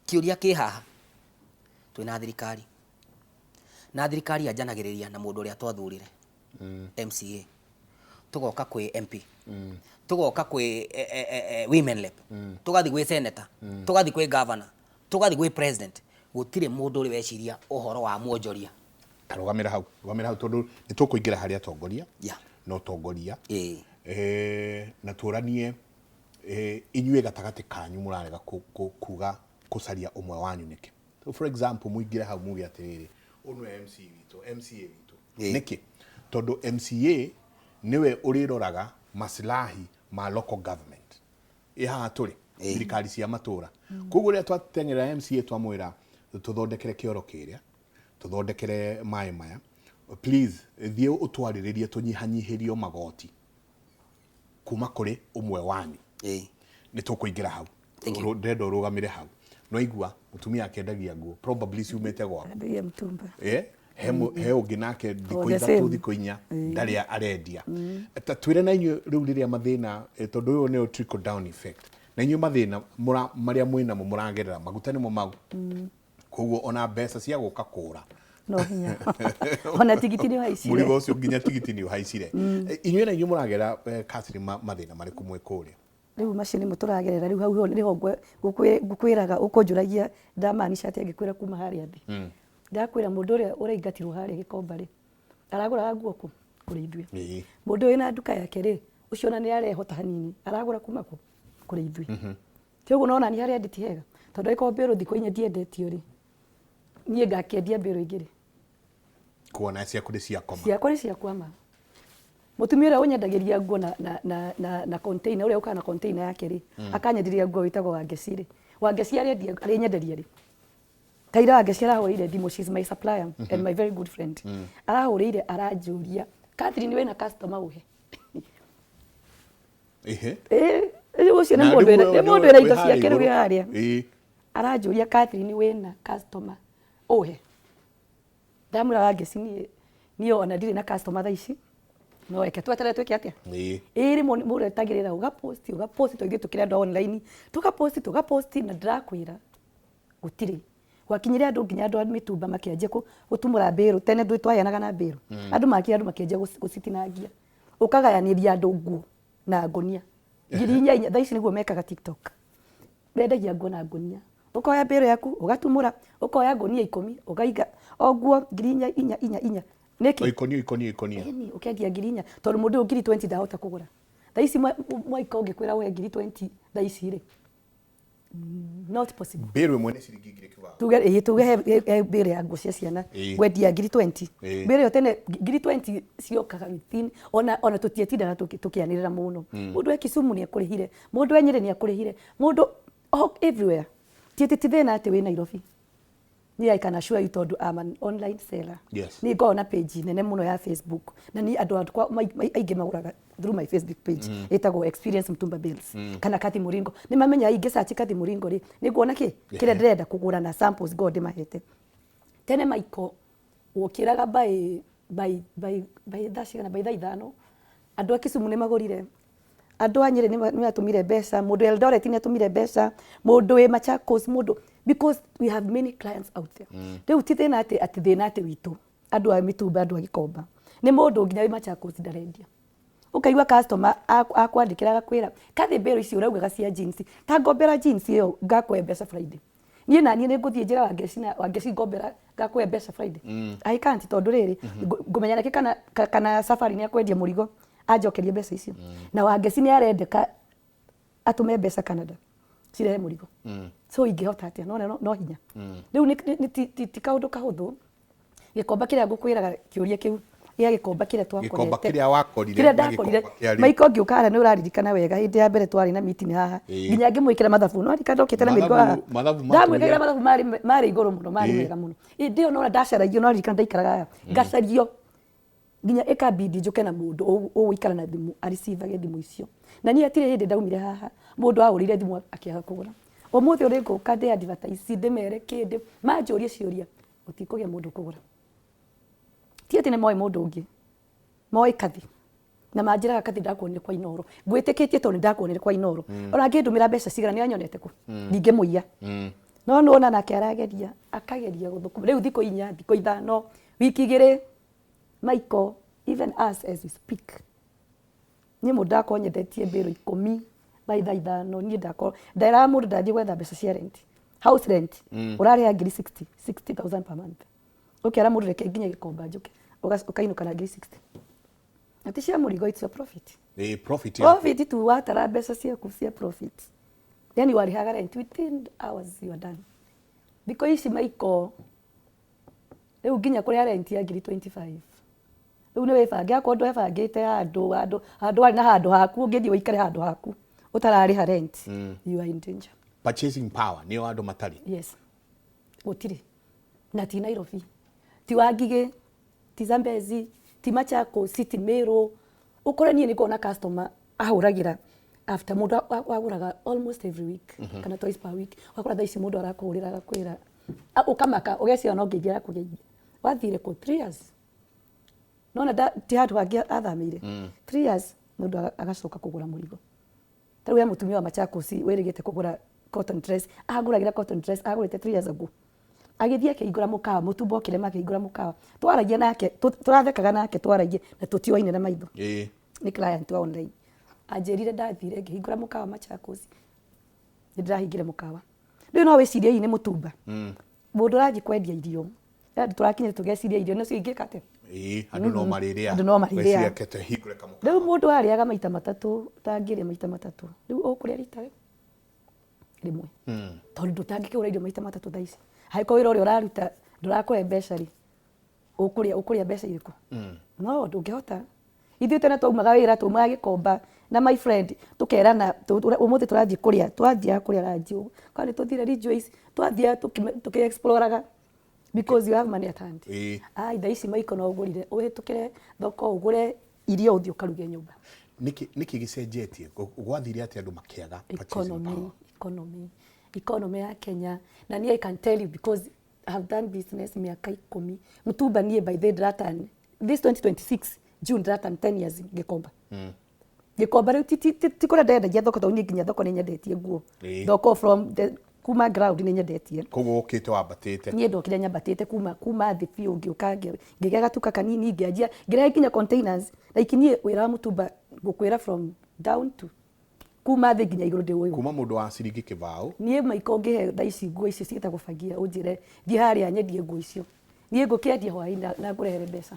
[SPEAKER 3] kiuria ki haha twina thirikari na thirikari anjanagiriria na mundu uria twathurire MCA tugoka kwi MP tugoka kwi women rep tugathi gwi senator tugathi kwi governor tugathi gwi president gutire mundu uri weciria uhoro wa muonjoria
[SPEAKER 1] rugamira hau tondu ni tukuingira haria atongoria no tongoria na turanie inyue gatagati kanyu murarega kuga kusaria umwe wanyu niki so for example muingira hau mugi atiriri unwe MCA witu niki tondu MCA niwe uriroraga maslahi ma local government iha turi thirikari cia matura koguo ria twatengera MCA twamwira tuthondekere kioro kiria tuthondekere mai maya please thie utwariririe tunyihanyihirio magoti kuma kuri umwe wanyu ni tukuingira hau ndendo rugamire hau no igua mutumia akendagia nguo probably ciumete gwako
[SPEAKER 2] endagia mtumba
[SPEAKER 1] he ungi nake thiko ithatu thiko inya ndari arendia twire na inyu riu riria mathina tondu uyu ni trickle down effect na inyu mathina maria mwina mu muragerera maguta ni mo mau koguo ona mbeca cia guka kura
[SPEAKER 2] no hinya ona tigiti ni haicire
[SPEAKER 1] murigo ucio nginya tigiti ni haicire inyu na inyu muragera kasiri mathina mariku mwekuria
[SPEAKER 2] riu macio nimo turagerera riu hau niho ngukwiraga ukonjuragia ndamanisha ati angikwira kuma haria thi ndakwira mundu uria uraingatirwo haria Gikomba ri aragura nguo kuri ithui mundu wina nduka yake ri ucio na ni arehota hanini aragura kuma kuri ithui kiguo nona ni haria nditi hega tondu iko mbiro thiko inya ndiendetio ri nie ngakendia mbiro igiri
[SPEAKER 1] kuona cia kuri cia koma
[SPEAKER 2] cia kwama mutumia uria unyendagiria nguo na container uria ukana container yake ri akanyendiria nguo witagwo Wangeci ri Wangeci arendia ari nyenderia ri Kaira wange arahũrĩire thimũ, she's my supplier and my very good friend. Arahũrĩire aranjũria, Catherine wĩna customer ũhe. Ũcio nĩ mũndũ wĩna indo ciake rĩu harĩa. Aranjũria, Catherine wĩna customer ũhe. Ndamwĩra Wangeci niĩ ona ndirĩ na customer thaa ici. No reke tweterere twĩke atĩa? Rĩmwe mũndũ etagĩrĩra ũgaposti tũthiĩ tũkĩrĩ andũ online, tũgaposti na ndĩrakwĩra gũtirĩ. Gwakinyire andũ nginya andũ a mĩtumba makĩanjia gũtumũra mbĩrũ, tene ndũĩ twaheanaga na mbĩrũ. Andũ makĩanjia gũcitinangia. Ũkagayanĩria andũ nguo na ngonia. 4,000 thaa ici nĩguo mekaga TikTok. Bendagia nguo na ngonia. Ũkoya mbĩrũ yaku, ũgatumũra, ũkoya ngonia 10, ũkaiga o nguo 4,000. Nĩkĩ? Ikonia. Ũkendia 4,000 tondũ mũndũ 20 ndahota kũgũra. Thaa ici mwaika ũngĩkwĩra we 20 thaa ici rĩ. Not possible.
[SPEAKER 1] Mbĩrũ ĩmwe nĩ ciringi 2,000.
[SPEAKER 2] Tuge mbĩrũ ya nguo cia ciana wendia 20,000. Mbĩrũ ĩyo tene 20,000 ciokaga within ona tũtietindaga tũkĩanĩrĩra mũno. Mũndũ e Kisumu nĩ ekũrĩhire, mũndũ e Nyĩrĩ nĩ ekũrĩhire, mũndũ everywhere. Tithĩna atĩ wĩ Nairobi. I can assure you tondũ I'm an online seller. Nĩ ngoragwo na page nene mũno ya Facebook na ni andũ aingĩ magũraga through my Facebook page ĩtagwo Experience Mtumba Bills kana Kathy Muringo. Nĩ mamenya ingĩ search Kathy Muringo rĩ nĩguona kĩrĩa ndĩrenda kũgũra na samples go ndĩmahete. Tene Michael wokĩraga by thaa 5 andũ a Kisumu nĩ magũrire, andũ a Nyĩrĩ nĩ matũmire mbeca, mũndũ Eldoret nĩ atũmire mbeca, mũndũ wĩ Machakos, mũndũ because we have many clients out there. Rĩu ti thĩna atĩ thĩna atĩ witũ andũ a mĩtumba, andũ a Gĩkomba nĩ mũndũ nginya wĩ Machakos ndarendia. Ũkaigua customer akwandĩkĩra agakwĩra Kathy mbĩrũ ici ũraugaga cia jeans, ta ngombera jeans ĩyo ngakũhe mbeca Friday. Niĩ na niĩ nĩ ngũthiĩ njĩra Wangeci ngombera ngakũhe mbeca Friday. I can't tondũ rĩrĩ ngũmenya nĩkĩ kana safari nĩ akwendia mũrigo anjokerie mbeca icio. Na Wangeci nĩ arendeka atũme mbeca Canada cirehe mũrigo. So ingĩhota atĩa no hinya. Rĩu ti kaũndũ kahũthũ. Gĩkomba kĩrĩa ngũkwĩraga kĩũria kĩu gĩa gĩkomba kĩrĩa twakorete. Gĩkomba
[SPEAKER 1] kĩrĩa wakorire na gĩkomba kĩarĩ.
[SPEAKER 2] Maiko ngĩũka nĩ ũraririkana wega hĩndĩ ya mbere twarĩ na meeting haha. Nginya ngĩmwĩkĩra mathabu no arika ndokĩte na mĩrigo haha. Ndamwĩkĩra mathabu marĩ igũrũ mũno, marĩ mega mũno. Hĩndĩ ĩyo no ndacaragio no arika ndaikaraga haha. Ngacario. Nginya ĩkambindi njũke na mũndũ ũgũikara na thimũ areceive thimũ icio. Na niĩ atirĩ hĩndĩ ndaumire haha mũndũ agũrire thimũ akĩaga kũgũra. Ũmũthĩ ũrĩ ngũka ndĩ advertise ndĩmere kĩndĩ manjũrie ciũria ũtikũgĩa mũndũ kũgũra. Ti atĩ nĩ moĩ mũndũ ũngĩ, moĩ Kathy na manjĩraga Kathy ndakuonire kwa Inoro. Ngwĩtĩkĩtie tondũ ndakuonire kwa Inoro. Ona ngĩndũmĩra mbeca cigana nĩ anyonete kũ ndingĩmũiya. No nona nake arageria akageria gũthũkũma. Rĩu thikũ 4 thikũ 5 wiki 2 Michael even us as we speak niĩ mũndũ ndakonyethetie mbĩrũ 10 by thaa 5 niĩ ndera mũndũ ndathiĩ gwetha mbeca cia rent, house rent ũrarĩha 60,000 per month. Ũkĩara mũndũ reke nginya Gĩkomba njũke ũkainũka na 60. Ati cia mũrigo it's a profit. Profit tu watara mbeca ciaku cia profit. Yani warĩhaga rent within hours you are done. Thikũ ici Michael rĩu nginya kũrĩa rent ya 25. Rĩu nĩ wĩbange akorwo ndwebangĩte handũ warĩ na handũ haku ũngĩthiĩ ũikare handũ haku ũtararĩha rent you are in danger.
[SPEAKER 1] Purchasing power nĩyo andũ matarĩ.
[SPEAKER 2] Yes. Gũtirĩ. Na ti Nairobi. Ti Wangigĩ, ti Zambezi, ti Machakos, ti Meru. Ũkore niĩ nĩkuona customer ahũragĩra after mũndũ wagũraga almost every week kana twice per week. Wakora thaa ici mũndũ arakũhũrĩra agakwĩra ũkamaka ũgeciria no ngĩingĩ arakũgeithia. Wathire kũ 3 years. Nona ti handũ hangĩ athamĩire. 3 years mũndũ agacoka kũgũra mũrigo. Tarĩu ya mũtumia wa Machakos wĩrĩgĩte kũgũra cotton dress, agũragĩra cotton dress agũrĩte 3 years ago. Agĩthiĩ akĩhingũra mũkawa, mũtumba okĩrema akĩhingũra mũkawa. Twaragia nake, tũrathekaga nake twaragia na tũtioaine na maitho. Nĩ client wa online. Anjĩrire ndathire ngĩhingũra mũkawa Machakos. Nĩndĩrahingire mũkawa. Rĩu no wĩcirie nĩ mũtumba. Mũndũ ũrathiĩ kwendia irio. Tũrakinyire tũgeciria irio nacio ingĩka atĩa?
[SPEAKER 1] Andũ no marĩrĩa.
[SPEAKER 2] Andũ no marĩrĩa.
[SPEAKER 1] Wĩciria kete hingũre kamũkawa.
[SPEAKER 2] Rĩu mũndũ arĩaga maita matatũ, tangĩrĩa maita matatũ. Rĩu ũkũrĩa rita rĩmwe. Tondũ ndũtangĩkĩgũra irio maita matatũ thaa ici. Haiko wĩra ũrĩa ũraruta ndũrakũhe mbeca rĩ ũkũrĩa mbeca irĩkũ? No ndũngĩhota. Ithuĩ tene twaumaga wĩra twaumaga Gĩkomba na my friend tũkerana ũmũthĩ tũrathiĩ kũrĩa ranji ũguo. Kana nĩ tũthire Rejoice twathiĩ tũkĩ exploraga because you have money at hand. Thaa ici maiko no ũgũrire ũhĩtũkĩre thoko ũgũre irio ũthiĩ ũkaruge nyũmba.
[SPEAKER 1] Niki gicenjetie gwathire ati andu makiaga
[SPEAKER 2] economy ya Kenya na I can tell you because I have done business miaka 10 mtumba nie by the datan this 2026 June datan 10 years Gikomba Gikomba riu tikora ndendagia thoko to nginya thoko ni nyendetie nguo thoko from the kuma ground ni nyendetie
[SPEAKER 1] koguo ukite wambatite
[SPEAKER 2] nie ndokire nyambatite kuma thi biu ngiuka ngigea gatuka kanini ngianjia ngirehe nginya containers na ikinie wira mutumba ngukwira from down to kuma thi nginya iguru ndi uyu
[SPEAKER 1] kuma mundu wa ciringi kibao
[SPEAKER 2] nie maiko ngihe thaa ici nguo ici ciita kubangia unjire thi haria nyendie nguo icio nie ngukiendia hwai na ngurehere mbeca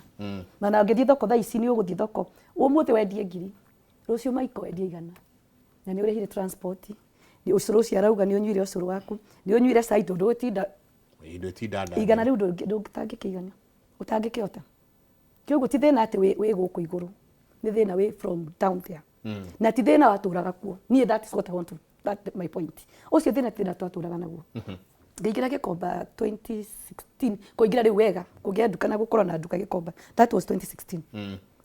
[SPEAKER 2] na ngithii thoko thaa ici ni uguthii thoko umuthi wendie ngiri rucio maiko wendie igana na ni urehire transport ni ucuru ucio arauga ni unyuire ucuru waku ni unyuire side ndu utinda igana riu ndungitangikigana utangikihota kioguo ti thina ati wi guku iguru ni thina wi from down there na ti thina waturaga kuo ni that is what I want to that my point ucio thina twaturaga naguo ngigira Gikomba 2016 kuingira riu wega kugia duka na gukora na duka Gikomba that was 2016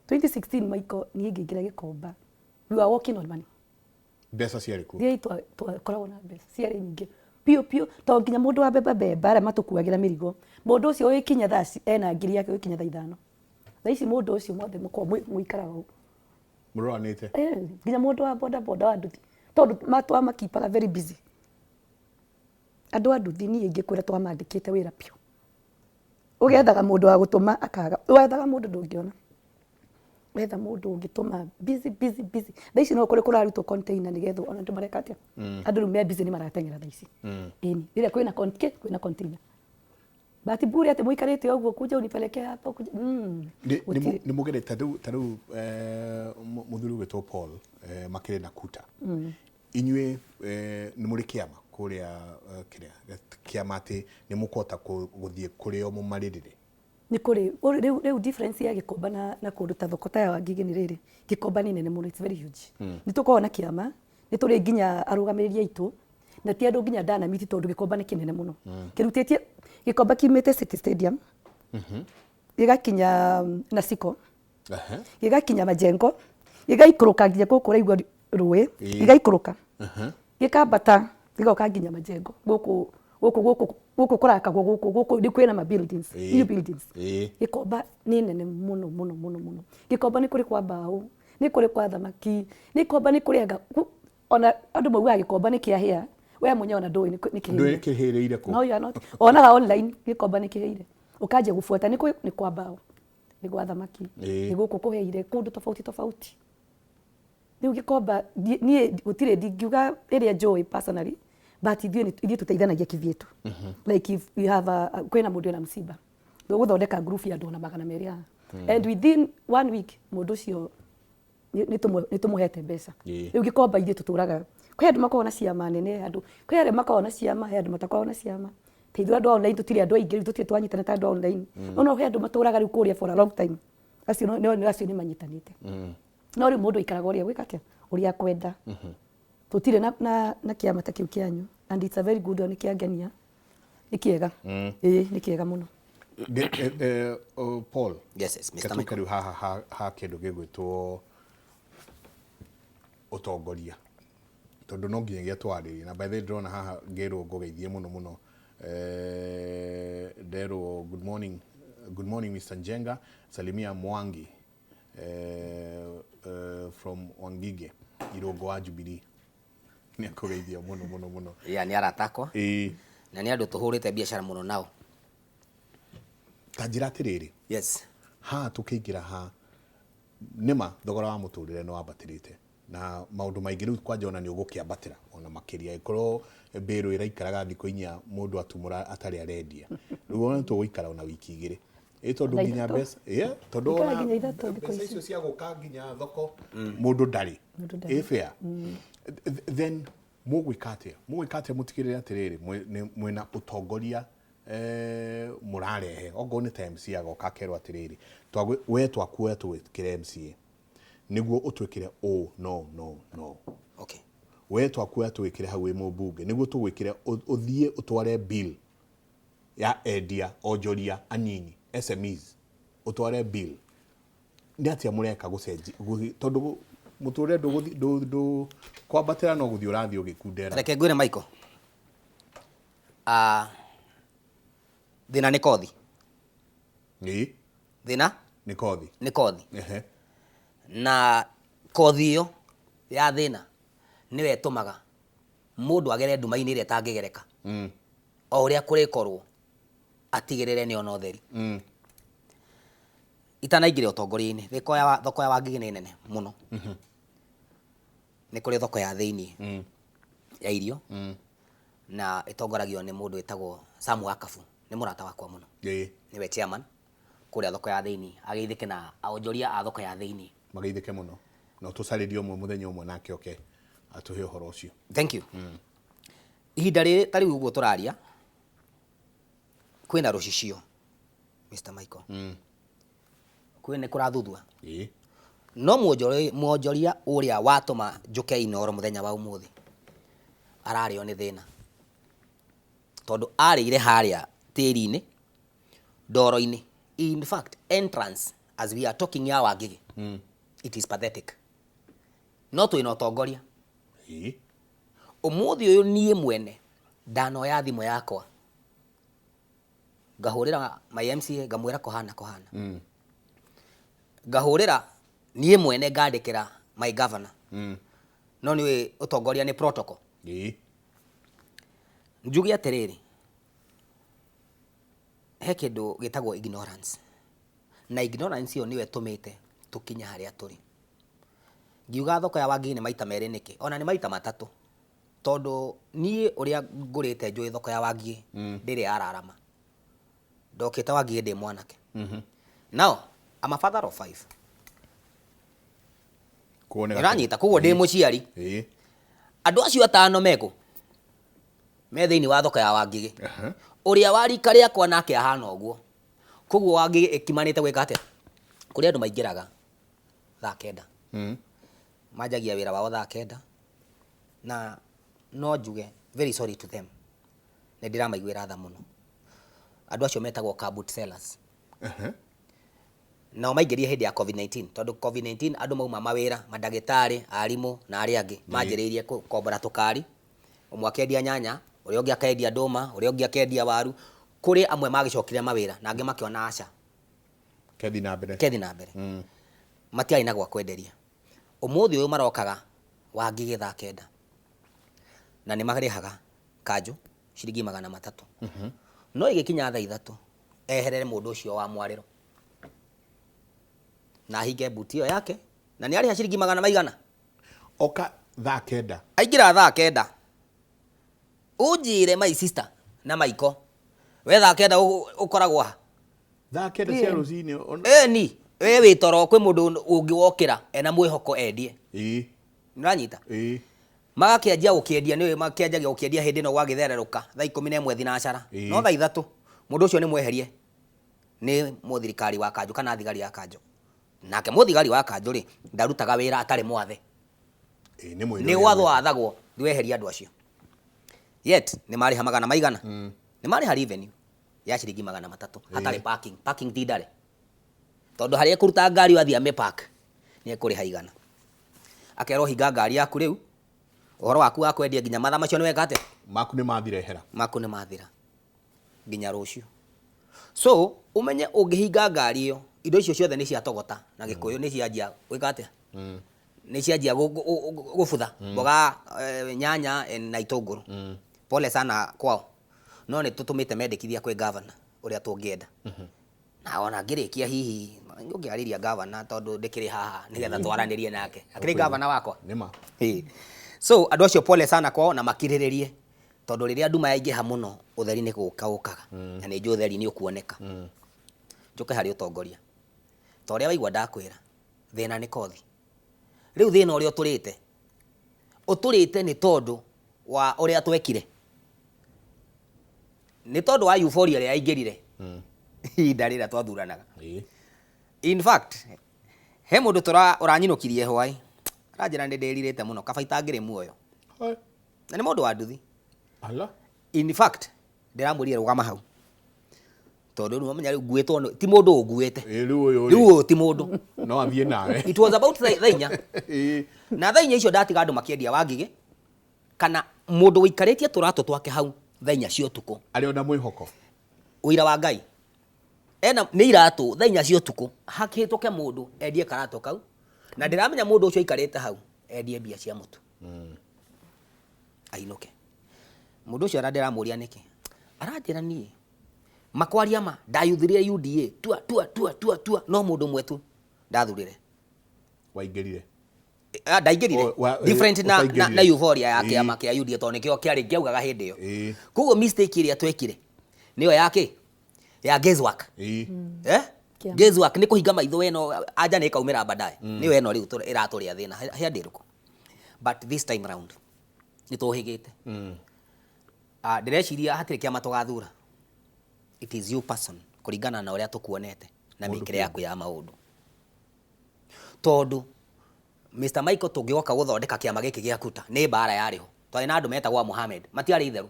[SPEAKER 2] 2016 maiko ni ngigira Gikomba we were working on money
[SPEAKER 1] mbeca ciarĩ ku
[SPEAKER 2] thia twakoragwo na mbeca ciarĩ nyingĩ piu to nginya mũndũ wa beba ara matukuagira mirigo mũndũ ũcio ũkinya thaci ena ngiri yake ũkinya thaa 5 thaa ici mũndũ ũcio mothe mũikaraga ũguo
[SPEAKER 1] mũroanĩte
[SPEAKER 2] nginya mũndũ wa boda wa nduthi tondũ matwa makipaga very busy andũ a nduthi niĩ ingĩkwĩra twamandĩkĩte wĩra piu ũgethaga mũndũ wa gũtũma akaga wethaga mũndũ ndũngĩona wetha mũndũ ũngĩtũma busy thaa ici no kũrĩ kũrarutwo container nigetha ona andũ mareka atia andũ rĩu me busy ni marateng'era thaa ici ĩni rĩrĩa kwĩna container bati bure ati muikarite ũguo kuja unipeleke hapa kuja
[SPEAKER 1] ni mugere tadu muthuri wetwo Paul makire na kuta inywe ni muri kiama kuria kiria kiama ati ni mukota guthie kuria mumaririre
[SPEAKER 2] ni kuri riu difference ya Gikomba na kundu ta thoko ta ya Wangige ni riri Gikomba ni nene muno it's very huge ni tukorwo na kiama ni turi nginya arugamiriria itu na ti andu nginya ndana miti tondu Gikomba ni kinene muno kirutĩtie Gikomba kimite City Stadium gigakinya Nasiko gigakinya Majengo gigaikũrũka nginya gũkũ raigua rũĩ gigaikũrũka gikambata gigoka nginya Majengo gũkũ kũrakagwo gũkũ ni kwĩna ma buildings new buildings Gikomba ni nene muno Gikomba ni kũrĩ kwa mbaũ ni kũrĩ kwa thamaki Gikomba ni kũrĩ anga ona andu mauga Gikomba ni kĩahĩa we munyona ndoi ni
[SPEAKER 1] kĩhĩrĩire ku
[SPEAKER 2] no you are not onaga online Gikomba ni kĩhĩire ukaje gufuata ni kwa mbao ni kwa thamaki ni guku kuheire kundu tofauti ni Gikomba ni gutire ndingiuga area joy personally but ithuĩ tũteithanagia kivyetu like if we have kwĩna mũndũ na msiba tũgũthondeka group ya andũ na 200 and within 1 week mũndũ ũcio ni tumuhete mbeca rĩu Gikomba ithuĩ tũtũraga kwĩ andũ makoragwo na ciama nene andũ kwĩ arĩa makoragwo na ciama andũ matakoragwo na ciama teithũra andũ online tũtirĩ andũ aingĩ tũtirĩ twanyitana ta andũ online no kwĩ andũ matũraga rĩu kũrĩa for a long time acio ni manyitanĩte no rĩu mũndũ aikaraga ũrĩa gwĩka atĩa ũrĩa kwenda tũtirĩ na kiama ta kĩu kĩanyu and it's a very good one kĩangenia ni kĩega ni kĩega mũno
[SPEAKER 1] Paul
[SPEAKER 3] yes Mr.
[SPEAKER 1] Michael ha kĩndũ gĩgwĩtwo utongoria tondu no nginya gĩatwarĩria na by the way ndĩrona haha ngĩrwo ngũgeithie mũno nderwo good morning Mr. Njenga Salimia Mwangi from Wangige Irungu wa Jubilee ni akugeithia mũno
[SPEAKER 3] ya ni aratakwa na ni andu tuhurite biashara muno nao
[SPEAKER 1] tanjira atiriri
[SPEAKER 3] yes
[SPEAKER 1] ha tukiingira ha nima thogora wa muturire no wabatirite na maundu maingi riu kwanja ona ni ugukiambatira ona makiria ikorwo mbiru iraikaraga thikũ inya mundu atumura atari arendia riu ona tuguikara ona wiki igiri tondu nginya mbeca tondu ona mbeca icio cia guka nginya thoko mundu ndari fair then mugwikatia mutigirire atiriri mwina utongoria murarehe ogo ni time cia goka kerwa atiriri we twakuoya twikire MCA niguo utwikire no
[SPEAKER 3] okay
[SPEAKER 1] we twakuoya twikire hau mu bunge niguo tugwikire uthie utware bill ya endia onjoria anini SMEs utware bill ndi atia mureka gucenji tondu muture ndu kwambatira no guthi urathi ugikundera
[SPEAKER 3] reke ngwire Michael thina ni kothi thina
[SPEAKER 1] ni kothi
[SPEAKER 3] na kothi iyo ya thina niwe itumaga mundu agere nduma-ini iria tangigereka o uria kurikorwo atigirire ni ona utheri itanaingire utongoria-ini thoko ya Wangigi ni nene muno ni kuri thoko ya thiini ya irio na itongoragio ni mundu witagwo Sam Wakafu ni murata wakwa muno niwe chairman kuria thoko ya thiini ageithike na aonjoria a thoko ya thiini
[SPEAKER 1] mageithike muno no tucaririe umwe muthenya umwe nake oke atuhe uhoro ucio.
[SPEAKER 3] Thank you. Ihinda riri tari uguo turaria kwina rucicio Mr. Michael kwene kurathuthua no muonjoria uria watuma njuke Inoro muthenya wa umuthi arario ni thina tondu arire haria tiri-ini ndoro-ini. In fact entrance as we are talking ya Wangigi it is pathetic no twina utongoria umuthi uyu nie mwene ndanoya thimu yakwa ngahurira my MCA ngamwira kohana ngahurira nie mwene ngandikira my governor no niwe utongoria ni protocol njugi atiriri he kindu gitagwo ignorance na ignorance iyo niwe tumite tukinya haria turi ngiuga thoko ya Wangigi ni maita meri niki ona ni maita matatu tondu nie uria ngurite njui thoko ya Wangigi ndiri ararama ndokite Wangigi ndi mwanake now I'm a father of 5 iranyita koguo ndi muciari andu acio atano meko me thiini wa thoko ya Wangigi uria warika riakwa nake ahana uguo koguo Wangigi ikimanite gwika atia kuri andu maingiraga thaa 9 majagia wira wao thaa 9 na no njuge very sorry to them ne ndiramaiguira tha muno andu acio metagwo car boot sellers na maigerie hindi ya COVID-19 tondu COVID-19 andu mauma mawira madagitari arimu na aria angi manjiriirie kombora tukari umwe akendia nyanya uria ungi akendia nduma uria ungi akendia waru kuri amwe magicokire mawira na angi makiona aca
[SPEAKER 1] kethi na mbere
[SPEAKER 3] matiari na gwa kwenderia umuthi uyu marokaga Wangigi thaa 9 na ni marihaga kanju ciringi 300 no igikinya thaa 3 eherere mundu ucio wa mwariro na hinge buti iyo yake na ni ariha ciringi 100
[SPEAKER 1] oka thaa 9
[SPEAKER 3] aingira thaa 9 unjire my sister na maiko we thaa 9 ukoragwo ha
[SPEAKER 1] thaa 9 cia rucini
[SPEAKER 3] ni we witoro kwi mundu ungi wokira ena mwihoko endie niranyita magakianjia gukiendia niwe makianjagia gukiendia hindi no gwagithereruka thaa 11 thinacara no thaa 3 mundu ucio ni mweherie ni muthirikari wa kanju kana thigari ya kanju nake muthigari wa kanju ri ndarutaga wira atari mwathe ni gwathwo athagwo ndiweheria andu acio yet ni mari hamagana maigana ni mari hari revenue ya ciringi 300 hatari parking didare tondu haria kuruta ngari wathia me park ni ekuriha igana akero hinga ngari yaku riu uhoro waku wa kwendia nginya matha macio ni weka ate
[SPEAKER 1] maku ni mathira ehera
[SPEAKER 3] maku ni mathira nginya rucio so umenye ungihinga ngari iyo indo icio ciothe ni cia togota na gikuyu ni cianjia gwika ate ni cianjia gubutha mboga nyanya na itunguru pole sana kwao no ni tutumite mendekithia kwi governor uria tungienda na ona ngirikia hihi ngiariria governor tondu ndikiri haha nigetha twaranirie nake akiri governor wakwa
[SPEAKER 1] nima
[SPEAKER 3] so andu acio pole sana kwao na makiriririe tondu riria nduma yaingiha muno utheri ni gukaga na ni utheri ni ukuoneka njuke hari utongoria to uria waigua ndakwira thina ni kothi riu thina uria uturite ni tondu wa uria twekire ni tondu wa euphoria ria yaingirire ihinda rira twathuranaga in fact he mundu uranyinukirie hwai aranjira ndi ndirite muno kabaita ngiri muoyo na ni mundu wa nduthi
[SPEAKER 1] ala
[SPEAKER 3] in fact ndiramurire rugama hau tondu no menya nguitwo ti mundu nguite
[SPEAKER 1] riu
[SPEAKER 3] ti mundu
[SPEAKER 1] no athie nawe.
[SPEAKER 3] It was about thainya na thainya icio ndatiga andu makiendia Wangige kana mundu wikaritie turato twake hau thainya cio tuko
[SPEAKER 1] ari ona mwihoko
[SPEAKER 3] uira wa Ngai ena ni iratu thainya cio tuko hakituke mundu endie karato kau na ndiramenya mundu ucio ikarite hau endie mbia cia mutu ainuke mundu ucio arandiramuria niki aranjira nie makwaria ma ndayuthirire UDA tua no mundu mwetu ndathurire
[SPEAKER 1] waingirire
[SPEAKER 3] ndaingirire different na euphoria ya kiama kia UDA to nikio kiari ngiaugaga hindi iyo kugo mistake iria twekire niyo yake ya guesswork guesswork ni kuhinga maitho eno anja ni kaumira baadaye niyo eno riu iraturia thina hiandiruko but this time round ni tuhigite ndireciria hatire kiama tugathura. It is you person kuringana na uria tukuonete na mikire yaku ya maundu tondu Mr. Michael tungioka guthondeka kiama giki gia kuta ni bara yariho twari na andu metagwa Mohamed matiari itheru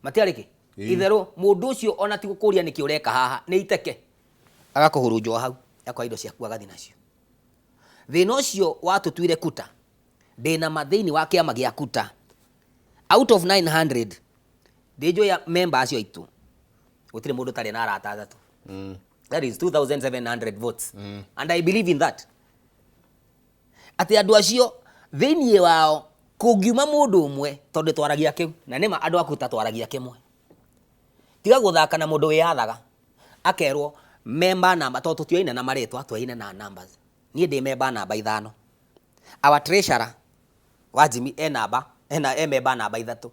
[SPEAKER 3] matiari ki itheru mundu ucio ona ti gukuria niki ureka haha ni iteke agakuhurunjwa hau yakwa indo ciaku agathi nacio thina ucio watutuire kuta ndina mathini wa kiama gia kuta out of 900 ndijo ya member acio itu gutire mundu tari na arata athatu that is 2700 votes and I believe in that ati andu acio thini wao kungiuma mundu umwe tondu twaragia kiu na nima andu akuta twaragia kimwe tiga guthaka na mundu wiathaga akerwo member number to tutioina na maretwa twaina na numbers nie ndi member number 5 our treasurer wa Jimmy member number 3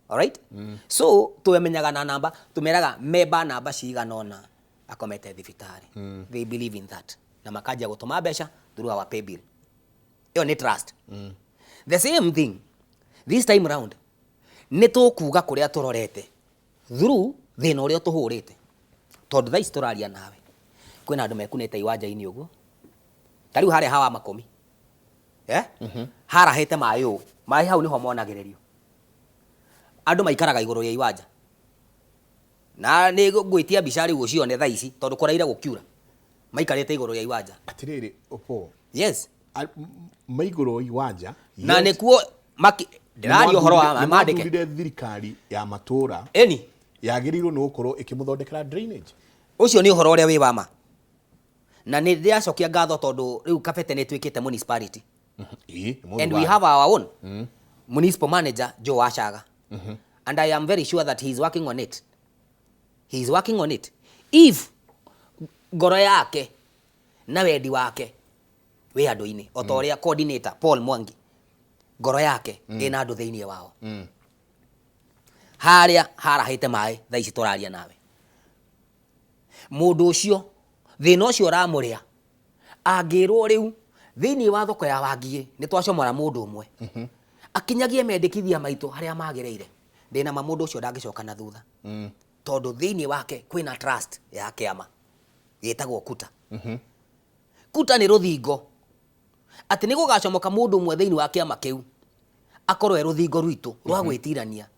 [SPEAKER 3] alright so tumenyaga na namba tumeraga member namba ciganona akomete thibitari they believe in that na makaja gutuma mbeca through our pay bill iyo ni trust the same thing this time round ni tukuga kuria turorete through thina uria tuhurite tondu tha isturaria nawe kwina andu mekunete iwanja-ini uguo tariu hare hawa makomi harahite mayo mai hau niho monagiririo andu maikaraga iguru ya iwanja na ni ngwitia mbica riu ucione tha ici tondu kuraire gukiura maikarite iguru ya iwanja
[SPEAKER 1] atiriri upo
[SPEAKER 3] yes
[SPEAKER 1] maiguru iwanja
[SPEAKER 3] na nikuo ndirario horo wa mandike
[SPEAKER 1] ndire thirikari ya matura
[SPEAKER 3] eni
[SPEAKER 1] yagirirwo ni gukorwo ikimuthondekera drainage
[SPEAKER 3] ucio ni uhoro uria wi wama na ni ndiacokia ngatho tondu riu Kabete ni twikite municipality and we have our own municipal manager Joe Washaga and I am very sure that he is working on it. He is working on it. If ngoro yake na wendi wake we andu-ini otoria coordinator Paul Mwangi ngoro yake ina andu thiini wao haria harahite mai tha ici turaria nawe mundu ucio thina ucio ramuria angirwo riu thiini wa thoko ya Wangige ni twacomora mundu umwe akinyagie mendekithia maitu haria magireire ndina mamundu ucio ndangicoka na thutha tondu thiini wake kwina trust ya kiama gitagwo kuta kuta ni ruthingo ati ni gugacomoka mundu umwe thiini wa kiama kiu akorwe ruthingo rwitu rwa gwitirania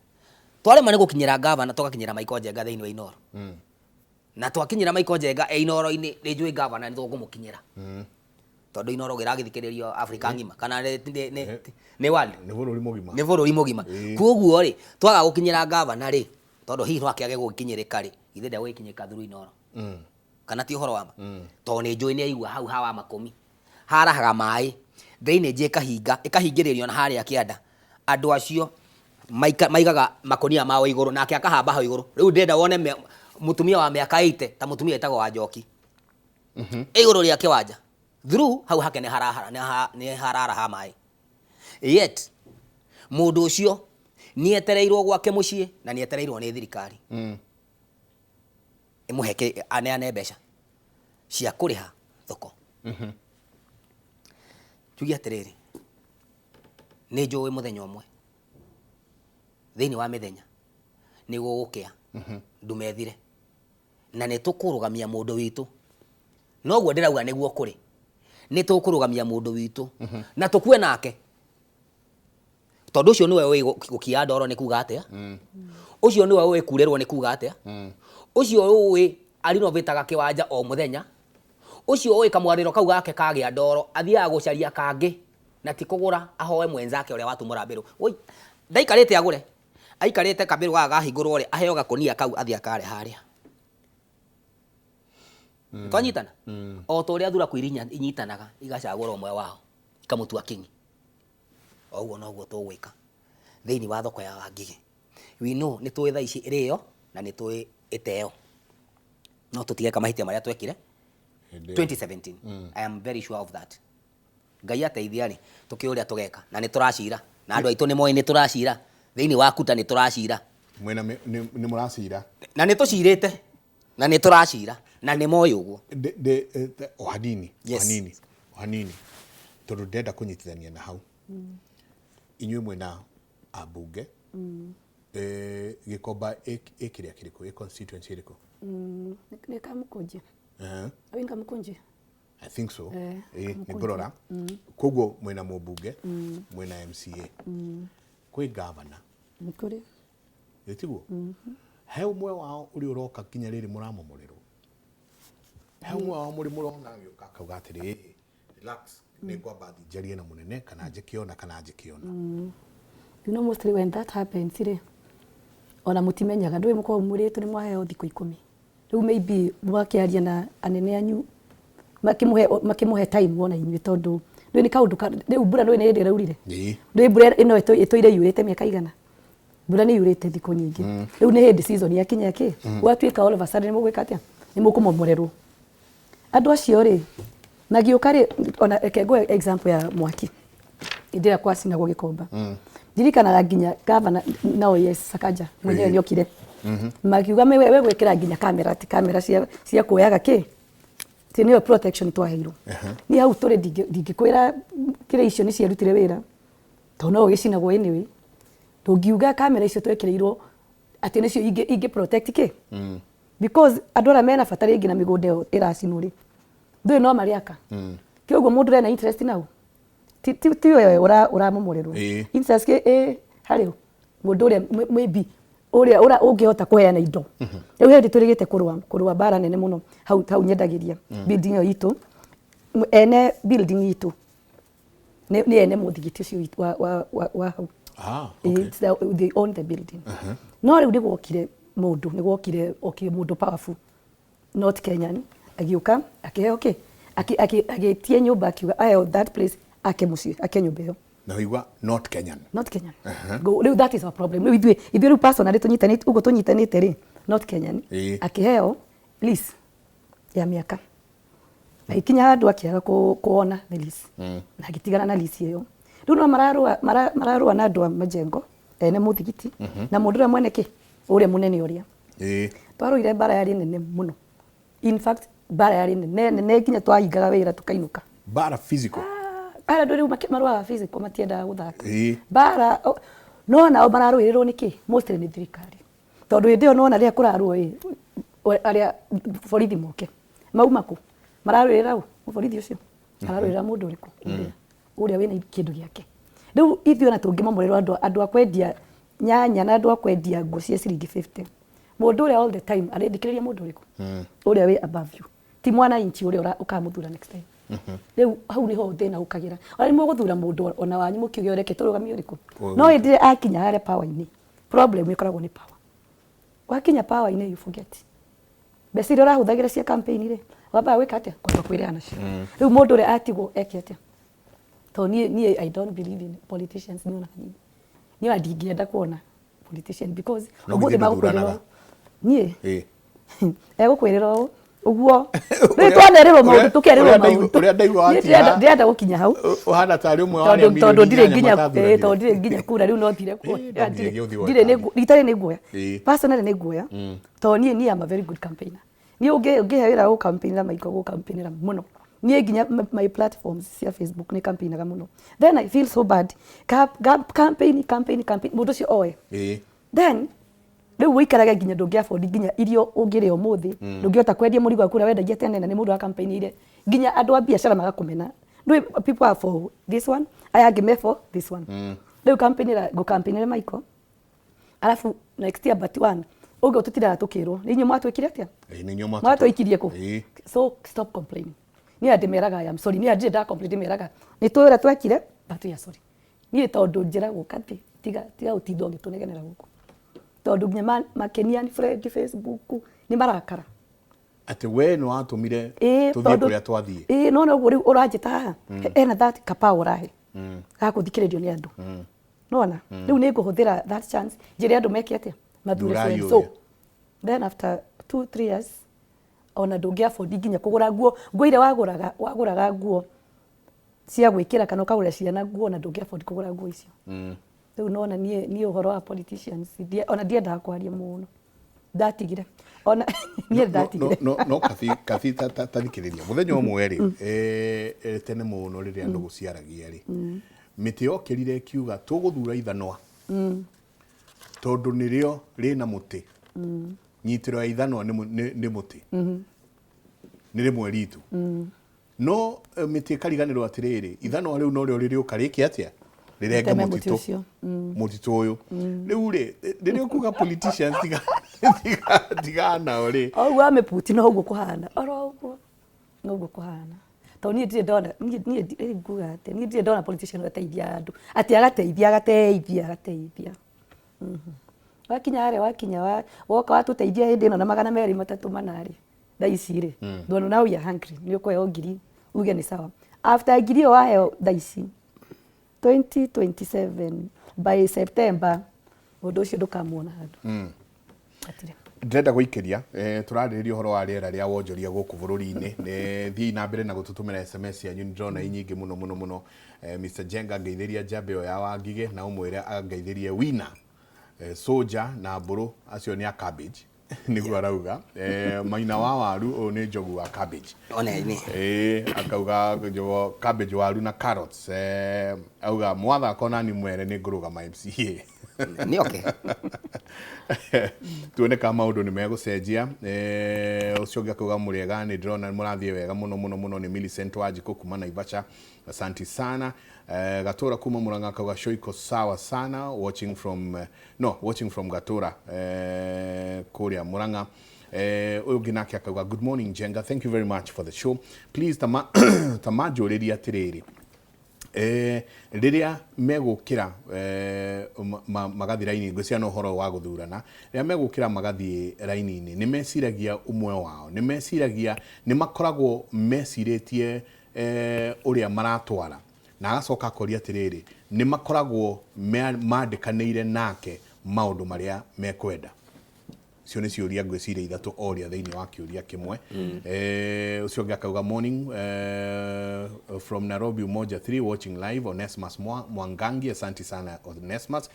[SPEAKER 3] twarema ni gukinyira gavana tugakinyira Michael Njenga thiini wa Inoro na twakinyira Michael Njenga Inoro-ini ni njui gavana ni tugumukinyira tondu Inoro giragithikiririo Afrika ngima kana ni world ni bururi mugima kuoguo ri twaga gukinyira gavana ri tondu hihi twakiage gukinyirika ri ithe nda gukinyika thuru Inoro kana ti uhoro wa to ni njui ni aigua hau hawa makomi harahaga mai drainage ikahingiririo na haria kianda andu acio maigaga makonia mao iguru nake akahamba hau iguru riu ndenda wone mutumia wa miaka 80 ta mutumia etagwo wa Njoki iguru ria kiwanja through hau hake ni hararaha mai yet mundu ucio ni etereirwo gwake mucii na ni etereirwo ni thirikari imuheke aneane mbeca cia kuriha thoko tugia atiriri ni njui muthenya umwe thiini wa mithenya ni gugukia ndumethire na ni tukurugamia mundu witu noguo ndirauga niguo kuri ni tukurugamia mundu witu na tukue nake tondu ucio niwe wi gukia ndoro ni kuga atia ucio niwe wi kurerwo ni kuga atia ucio wi arinovitaga kiwanja o muthenya ucio wi kamwariro kau gake kagia ndoro athiaga gucaria kangi na ti kugura ahoe mwenzake uria watumura mbiru oi ndaikarite agure aikarite kambiru gaga hingurwo ri aheo gakonia kau athia kare haria twanyitana o to ria thura kwirinya inyitanaga igacagura umwe wao ikamutua kingi oguo noguo tugwika thiini wa thoko ya Wangige we know ni twi thaa ici irio na ni twi iteo no tutigeka mahitia maria twekire 2017 I am very sure of that ngai ateithia ri tukiuria tugeka na ni turacira na andu aitu ni moi ni turacira thiini wa kuta ni turacira
[SPEAKER 1] mwena ni muracira
[SPEAKER 3] na ni tucirite na ni turacira na ni moi uguo
[SPEAKER 1] hanini tondu ndenda kunyitithania na hau inyuĩ mwena abunge Gikomba ikiria kiriko constituency iriko
[SPEAKER 2] ni Kamukunji awin Kamukunji
[SPEAKER 1] I think so ni ngorora koguo mwena mubunge mwena MCA kwi governor
[SPEAKER 2] ni kuri
[SPEAKER 1] yetiguo he umwe wao uri uroka kinya riri muramomorerwo he umwe wao muri murona gioka kauga atiri relax ni kwamba thijarie na munene kana njikiona
[SPEAKER 2] you know mostly when that happens ire ona mutimenyaga ndwe muko muritu ni mwaheo thikũ 10 riu maybe mwakiaria na anene anyu makimuhe time wona inyuĩ tondu ndwe ni kaundu riu mbura ndwe ni ndira urire ndwe mbura ino itoire yurite miaka igana mbura ni yurite thikũ nyingi riu ni hindi season ya kinya ki gwatuika all of a sudden mugwika atia ni mukumomorerwo andu acio ri magioka ri ona ekego example ya mwaki indira kwa sinagwo Gikomba ndirikanaga nginya governor no yes Sakaja mwenyewe niokire magiuga wewe gwikira nginya kamera cia kuoyaga ki ti niyo protection twaheirwo ni hau turi ndingikwira kire icio ni ciarutire wira to no gicinagwo anyway tungiuga kamera icio twekireirwo ati nicio ingi protect ki because andora mena batari ngi na migode iracinuri ndui no mariaka kioguo mundu rena interest nau ti wewe uramomorerwo interest ke hari mundu ria maybe uria ungihota kuheana indo riu hindi turigite kurua bara nene muno hau nyendagiria building yitu ene building yitu ni ene muthigiti ucio wa hau okay they own the building no riu ndigwokire mundu mundu powerful not Kenyan agiuka akiheo ki agitie nyumba akiuga ayo that place akemucie akenyumba iyo
[SPEAKER 1] na wigwa not Kenyan
[SPEAKER 2] go riu that is our problem riu ithuĩ personally tunyitanĩte ugo tunyitanĩte ri not Kenyan akiheo lease ya miaka na ikinya handu akiaga kuona the lease na gitigana na lease iyo riu no mararua na andu a majengo ene muthigiti na mundu ria mwene ki uria munene uria twaruire bara yari nene muno in fact bara yari nene nginya twahingaga wira tukainuka
[SPEAKER 1] bara physical
[SPEAKER 2] ara nduri marua physical matienda guthaka bara no nao mararuirirwo niki mostly ni thirikari tondu ndio nona ria kuraruo aria borithi moke maumaku mararuirira borithi ucio araruirira mundu uriku uria wina kindu giake riu ithuĩ na tungimomorerwo andu akwendia nyanya na andu akwendia nguo cia ciringi 50 mundu uria all the time arendikiriria mundu uriku uria wi above you ti mwana inchi uria ukamuthura next time riu hau niho thina ukagira ari muguthura mundu ona wanyu mukiuge ureke turugamie uriku no indire akinya hare power ini problem ikoragwo ni power wakinya power ini you forget besiri urahuthagira cia campaign ri wamba wika atia kwamba kwirana cio riu mundu uria atigwo eke atia to ni I don't believe in politicians ni ndingienda kuona politician because obuthi magukwirira nie egukwirira uguo twanererwo maundu tukererwo maundu
[SPEAKER 1] uria ndaigua atia
[SPEAKER 2] ndienda gukinya hau
[SPEAKER 1] uhana tari umwe wa arĩa
[SPEAKER 2] tondu ndire nginya kura riu no thire ku ndire ni guoya personally ni guoya to ni am a very good campaigner ni ungihea wira go campaign na maiko go campaigner muno ni nginya my platforms cia Facebook ni campaignaga muno then I feel so bad campaign mundu cio oe then riu wikaraga nginya ndungi afford nginya irio ungireo muthi ndungihota kwendia murigo waku na wendagia tene na ni mundu wa campaign ire nginya andu a biashara magakumena people are for this one I am for this one Leo campaign Michael. Alafu next year but one. Ogo tutira tukirwo. Ninyo mwatwikire atia?
[SPEAKER 1] Ninyo
[SPEAKER 2] mwatwikirie ku. So stop complaining. Ni ademeraga I am sorry. Ni adida complete meraga. Ni twira twekire but ya sorry. Ni tondu njira gukati tiga utindo ngitunegenera guku. Tondu nyama makenia ni Fred Facebook ni marakara.
[SPEAKER 1] Ate we no atumire tuthie kuria twathie.
[SPEAKER 2] No uri uranjita ena that kapa urahe. Gakuthikiririo ni andu. Nona riu ni nguhuthira that chance njire andu meke atia mathure so then after 2-3 years ona ndungia afford nginya kugura nguo ire waguraga nguo cia gwikira kana ukagura ciana nguo na ndungia afford kugura nguo icio riu nona ni uhoro wa politicians ona ndiendaga kwaria muno ndatigire ona nie ndatigire
[SPEAKER 1] no kathi tathikiriria muthenya umwe ri tene muno riria andu guciaragia ri miti okirire kiuga tuguthura ithanwa tondu nirio rina muti nyitiro ya ithanwa ni muti ni rimwe ritu no miti kariganirwo atiriri ithanwa riu no rio ririuka riki atia rirenga mutitu uyu riu ri ririo kuga politicians tigana ori
[SPEAKER 2] ogwa me puti no uguo kuhana oroguo no uguo kuhana to ni ndire ndona ni nguga ate ni ndire ndona politician gateithia andu ati agateithia wakinya woka watuteithia hindi no na 200-300 manari thaisi ri ndona now you hungry ni ukoe ngiri uge ni sawa after ngiri waheo thaisi 2027 by September undu ucio ndukamuona handu atire
[SPEAKER 1] ndenda guikiria turaririria uhoro wa riera ria wonjoria guku bururi-ini thii na mbere na gututumira SMS yanyu ndrona inyingi muno Mr Jenga ngeithiria Jabeo ya Wangige na umwire angeithirie Wina Soja na Mburu acio ni a cabbage niguo arauga Maina wa waru ni njogu wa cabbage
[SPEAKER 3] ona ni
[SPEAKER 1] akauga njogu cabbage waru na carrots auga mwatha kona ni mwere ni nguruga ma MCA
[SPEAKER 3] ni okay
[SPEAKER 1] tuone kama maundu ni megucenjia ucio ngakauga muriega ni ndrona murathie wega muno ni Millicent Wanjiku kuma Naivasha asante sana Gatura kuma Murang'a kauga show iko sawa sana watching from Gatura kuria Murang'a uyu ginake akauga good morning Jenga, thank you very much for the show. Please tamajuriria atiriri riria megukira magathi raini ngwiciria no horo wa guthurana riria megukira magathi raini-ini ni mesiragia umwe wao ni mesiragia ni makoragwo mesiritie uria maratwara na agacoka akoria atiriri ni makoragwo mandikanire nake maundu maria mekwenda cio ni ciuria ngwiciria ithatu oria thiini wa kiuria kimwe ucio ngakauga morning from Nairobi Umoja 3 watching live on Onesmus Mwangangi asante sana Onesmus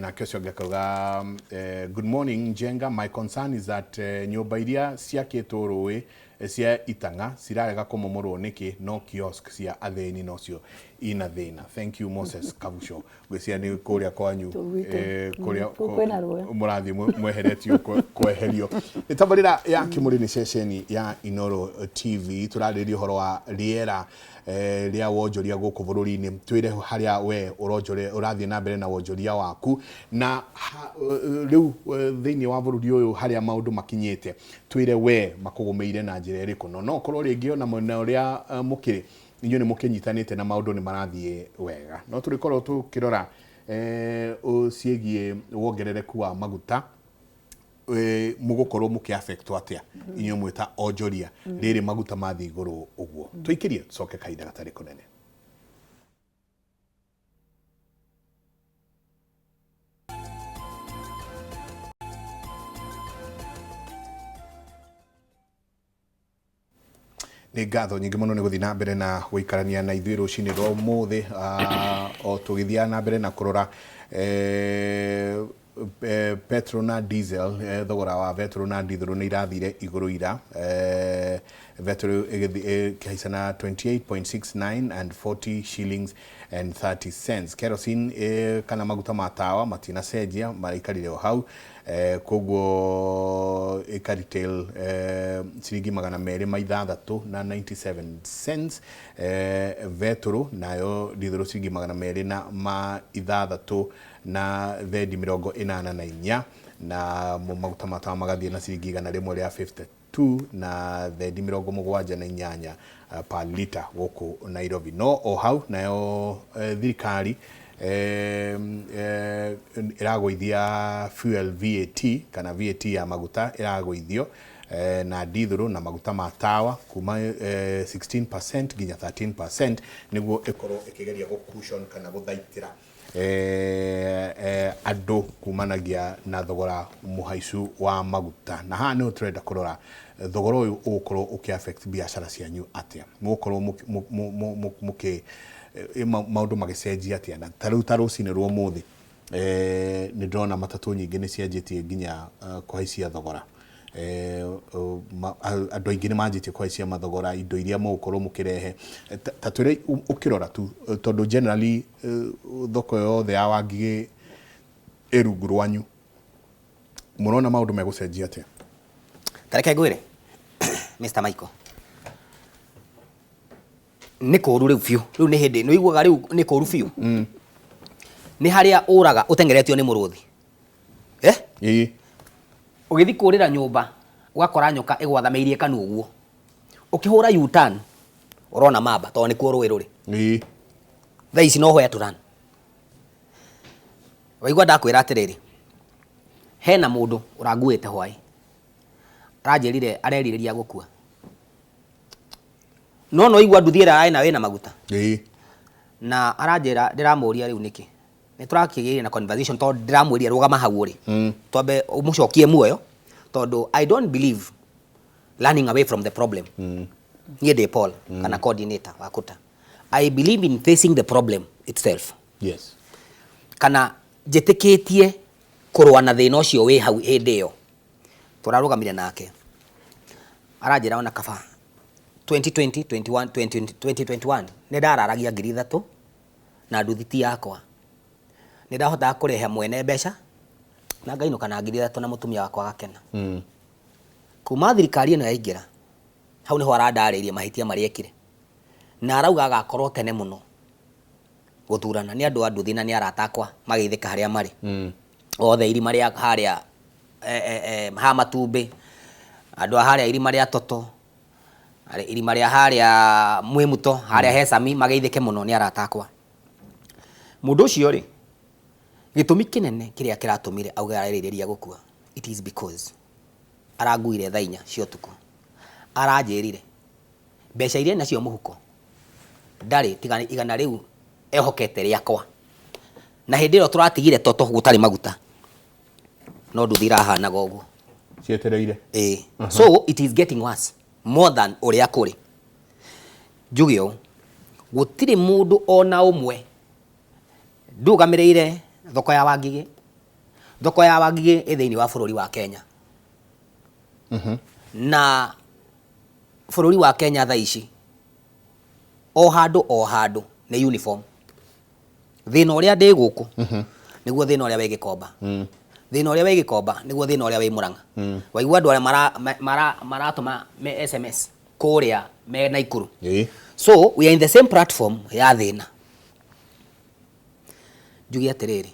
[SPEAKER 1] na kesho ngakauga good morning Jenga, my concern is that nyumba iria ciakitwo rui cia itanga cirarega kumomorwo niki no kiosk cia atheni nocio ina thina. Thank you Moses Kavusho gwiciria ni kuria kwanyu kuria murathi mweheretio kweherio itabarira ya kimuri ni sesheni ya Inoro TV turariria horo wa riera ria wonjoria guku bururi-ini twire haria we uronjore urathie na mbere na wonjoria waku na riu thiini wa bururi uyu haria maundu makinyite twire we makugumeire na njira iriku no korwo ringi ona mwena uria mukiri inyo ni mukinyitanite na maundu ni marathie wega no turikorwo tukirora uciegie wongerereku wa maguta mugukorwo muki affect atia inyo mwita onjoria riri maguta mathi iguru uguo tuikirie tucoke kaida gatari kunene. Ni ngatho nyingi muno ni guthi na mbere na guikarania na ithuĩ rũcinĩ rwa ũmũthĩ o tũgĩthia na mbere na kũrora petrol na diesel thogora wa petrol na diesel ni irathire iguru ira vetro kihaisana 28.69 and 40 shillings and 30 cents. Kerosene kana maguta matawa matina cenjia maikarire o hau koguo ikaretail ciringi 206 na 97 cents. Vetro nayo dithero ciringi 206 na thendi 84 na maguta matawa magathie na ciringi 152 na thendi 78 per liter gũkũ Nairobi. No o hau nayo thirikari iragũithia fuel VAT kana VAT ya maguta iragũithio na dithero na maguta matawa kuma 16% nginya 13% niguo ikorwo ikigeria gũcushion kana gũthaitĩra andũ kumanagia na thogora muhaicu wa maguta. Na haha nĩ turenda kũrora thogora ũyũ ũgũkorwo ũkĩaffect biacara cianyu atĩa, mũgũkorwo maũndũ magĩcenjia atĩa. Na tarĩu ta rũcinĩ rwa ũmũthĩ nĩ ndĩrona matatũ nyingĩ nĩ cianjĩtie nginya kũhaicia thogora. Andũ aingĩ nĩ manjĩtie kũhaicia mathogora indo iria mũgũkorwo mũkĩrehe ta tũrĩ ũkĩrora tu tondũ generally thoko yothe ya Wangigĩ ĩrungu rwanyu, mũrona maũndũ megũcenjia atĩa?
[SPEAKER 3] Tareke ngwĩre Mr. Michael, nĩ kũũru rĩu biũ, rĩu nĩ hĩndĩ nĩ uiguaga rĩu nĩ kũũru biũ. Nĩ harĩa ũraga ũtengeretio nĩ mũrũthi ũgĩthi kũrĩra nyũmba ũgakora nyoka ĩgwathamĩirie kanua ũguo, ũkĩhũra U-turn ũrona mamba tondũ nĩ kuo rũĩ rũrĩ. Thaa ici no hoya tũrani. Waigua ndakwĩra atĩrĩrĩ, hena mũndũ ũranguĩte hwaĩ aranjĩrire arerirĩria gũkua, no igua nduthi ĩrĩa arĩ na wĩna maguta na aranjĩra ndĩramũria rĩu nĩkĩ. Nĩ tũrakĩgĩire na conversation tondũ ndĩramwĩria rũgama hau ũrĩ twambe ũmũcokie muoyo tondũ I don't believe running away from the problem. Niĩ ndĩ Paul kana coordinator wa KUTA. I believe in facing the problem itself.
[SPEAKER 1] Yes.
[SPEAKER 3] Kana njĩtĩkĩtie kũrũa na thĩna ũcio wĩ hau hĩndĩ ĩyo. Tũrarũgamire nake aranjĩra ona kaba 2021 nĩ ndararagia 3,000 na nduthi ti yakwa. Nĩ ndahotaga kũrehe mwene mbeca na ngainũka na 3,000 na mũtumia wakwa agakena. Kuma thirikari ĩno yaingĩra hau nĩho arandarĩirie mahĩtia marĩa ekire na arauga agakorwo tene mũno gũthurana nĩ andũ a nduthi na nĩ arata akwa magĩithĩka harĩa marĩ othe irima rĩa harĩa ha Matumbĩ, andũ a harĩa irima rĩa Toto, irima rĩa harĩa Mwĩmuto, harĩa Hesami magĩithĩke mũno nĩ arata akwa. Mũndũ ũcio rĩ, gĩtũmi kĩnene kĩrĩa kĩratũmire auge arerirĩria gũkua, it is because aranguire thaa 4 cia ũtukũ, aranjĩrire mbeca iria nacio mũhuko ndarĩ tiga igana rĩu ehokete rĩakwa, na hĩndĩ ĩyo tũratigire Toto gũtarĩ maguta no nduthi irahanaga ũguo
[SPEAKER 1] cietereire.
[SPEAKER 3] So it is getting worse more than ũrĩa kũrĩ. Njuge ũũ, gũtirĩ mũndũ ona ũmwe ndũgamĩrĩire thoko ya Wangigĩ. Thoko ya Wangigĩ ĩ thĩinĩ wa bũrũri wa Kenya. Na bũrũri wa Kenya thaa ici o handũ nĩ uniform. Thĩna ũrĩa ndĩ gũkũ nĩguo thĩna ũrĩa wĩ Gĩkomba. Thĩna ũrĩa wĩ Gĩkomba nĩguo thĩna ũrĩa wĩ Mũrang'a. Waigua andũ arĩa maratũma SMS kũrĩa me Naikuru. So we are in the same platform ya thĩna. Njuge atĩrĩrĩ,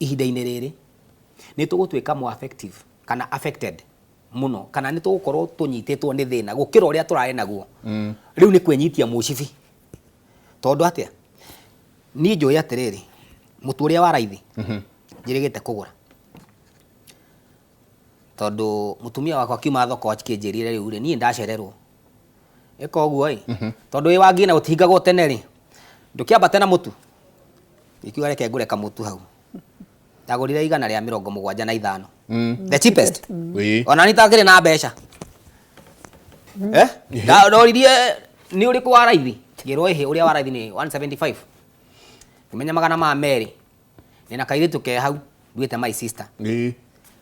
[SPEAKER 3] ihinda-inĩ rĩrĩ nĩ tũgũtuĩka more effective kana affected mũno kana nĩ tũgũkorwo tũnyitĩtwo nĩ thĩna gũkĩra ũrĩa tũrarĩ naguo. Rĩu nĩ kwĩnyitia mũcibi tondũ atĩa niĩ njũĩ atĩrĩrĩ, mũtu ũrĩa wa raithi njĩrĩgĩte kũgũra tondũ mũtumia wakwa kiuma thoko akĩnjĩrire rĩu rĩ niĩ ndacererwo ĩka ũguo ĩ tondũ wĩ Wangigĩ na gũtihingagwo tene rĩ ndũkĩambate na mũtu. Ikiuga reke ngũre kamũtu hau ndagũrire 175 the cheapest. Ona nĩ takĩrĩ na mbeca ndoririe nĩ ũrĩkũ wa raithi ngĩrwo ĩhĩ ũrĩa wa raithi nĩ 175 ngĩmenya 200 nĩna kairĩtu ke hau nduĩte my sister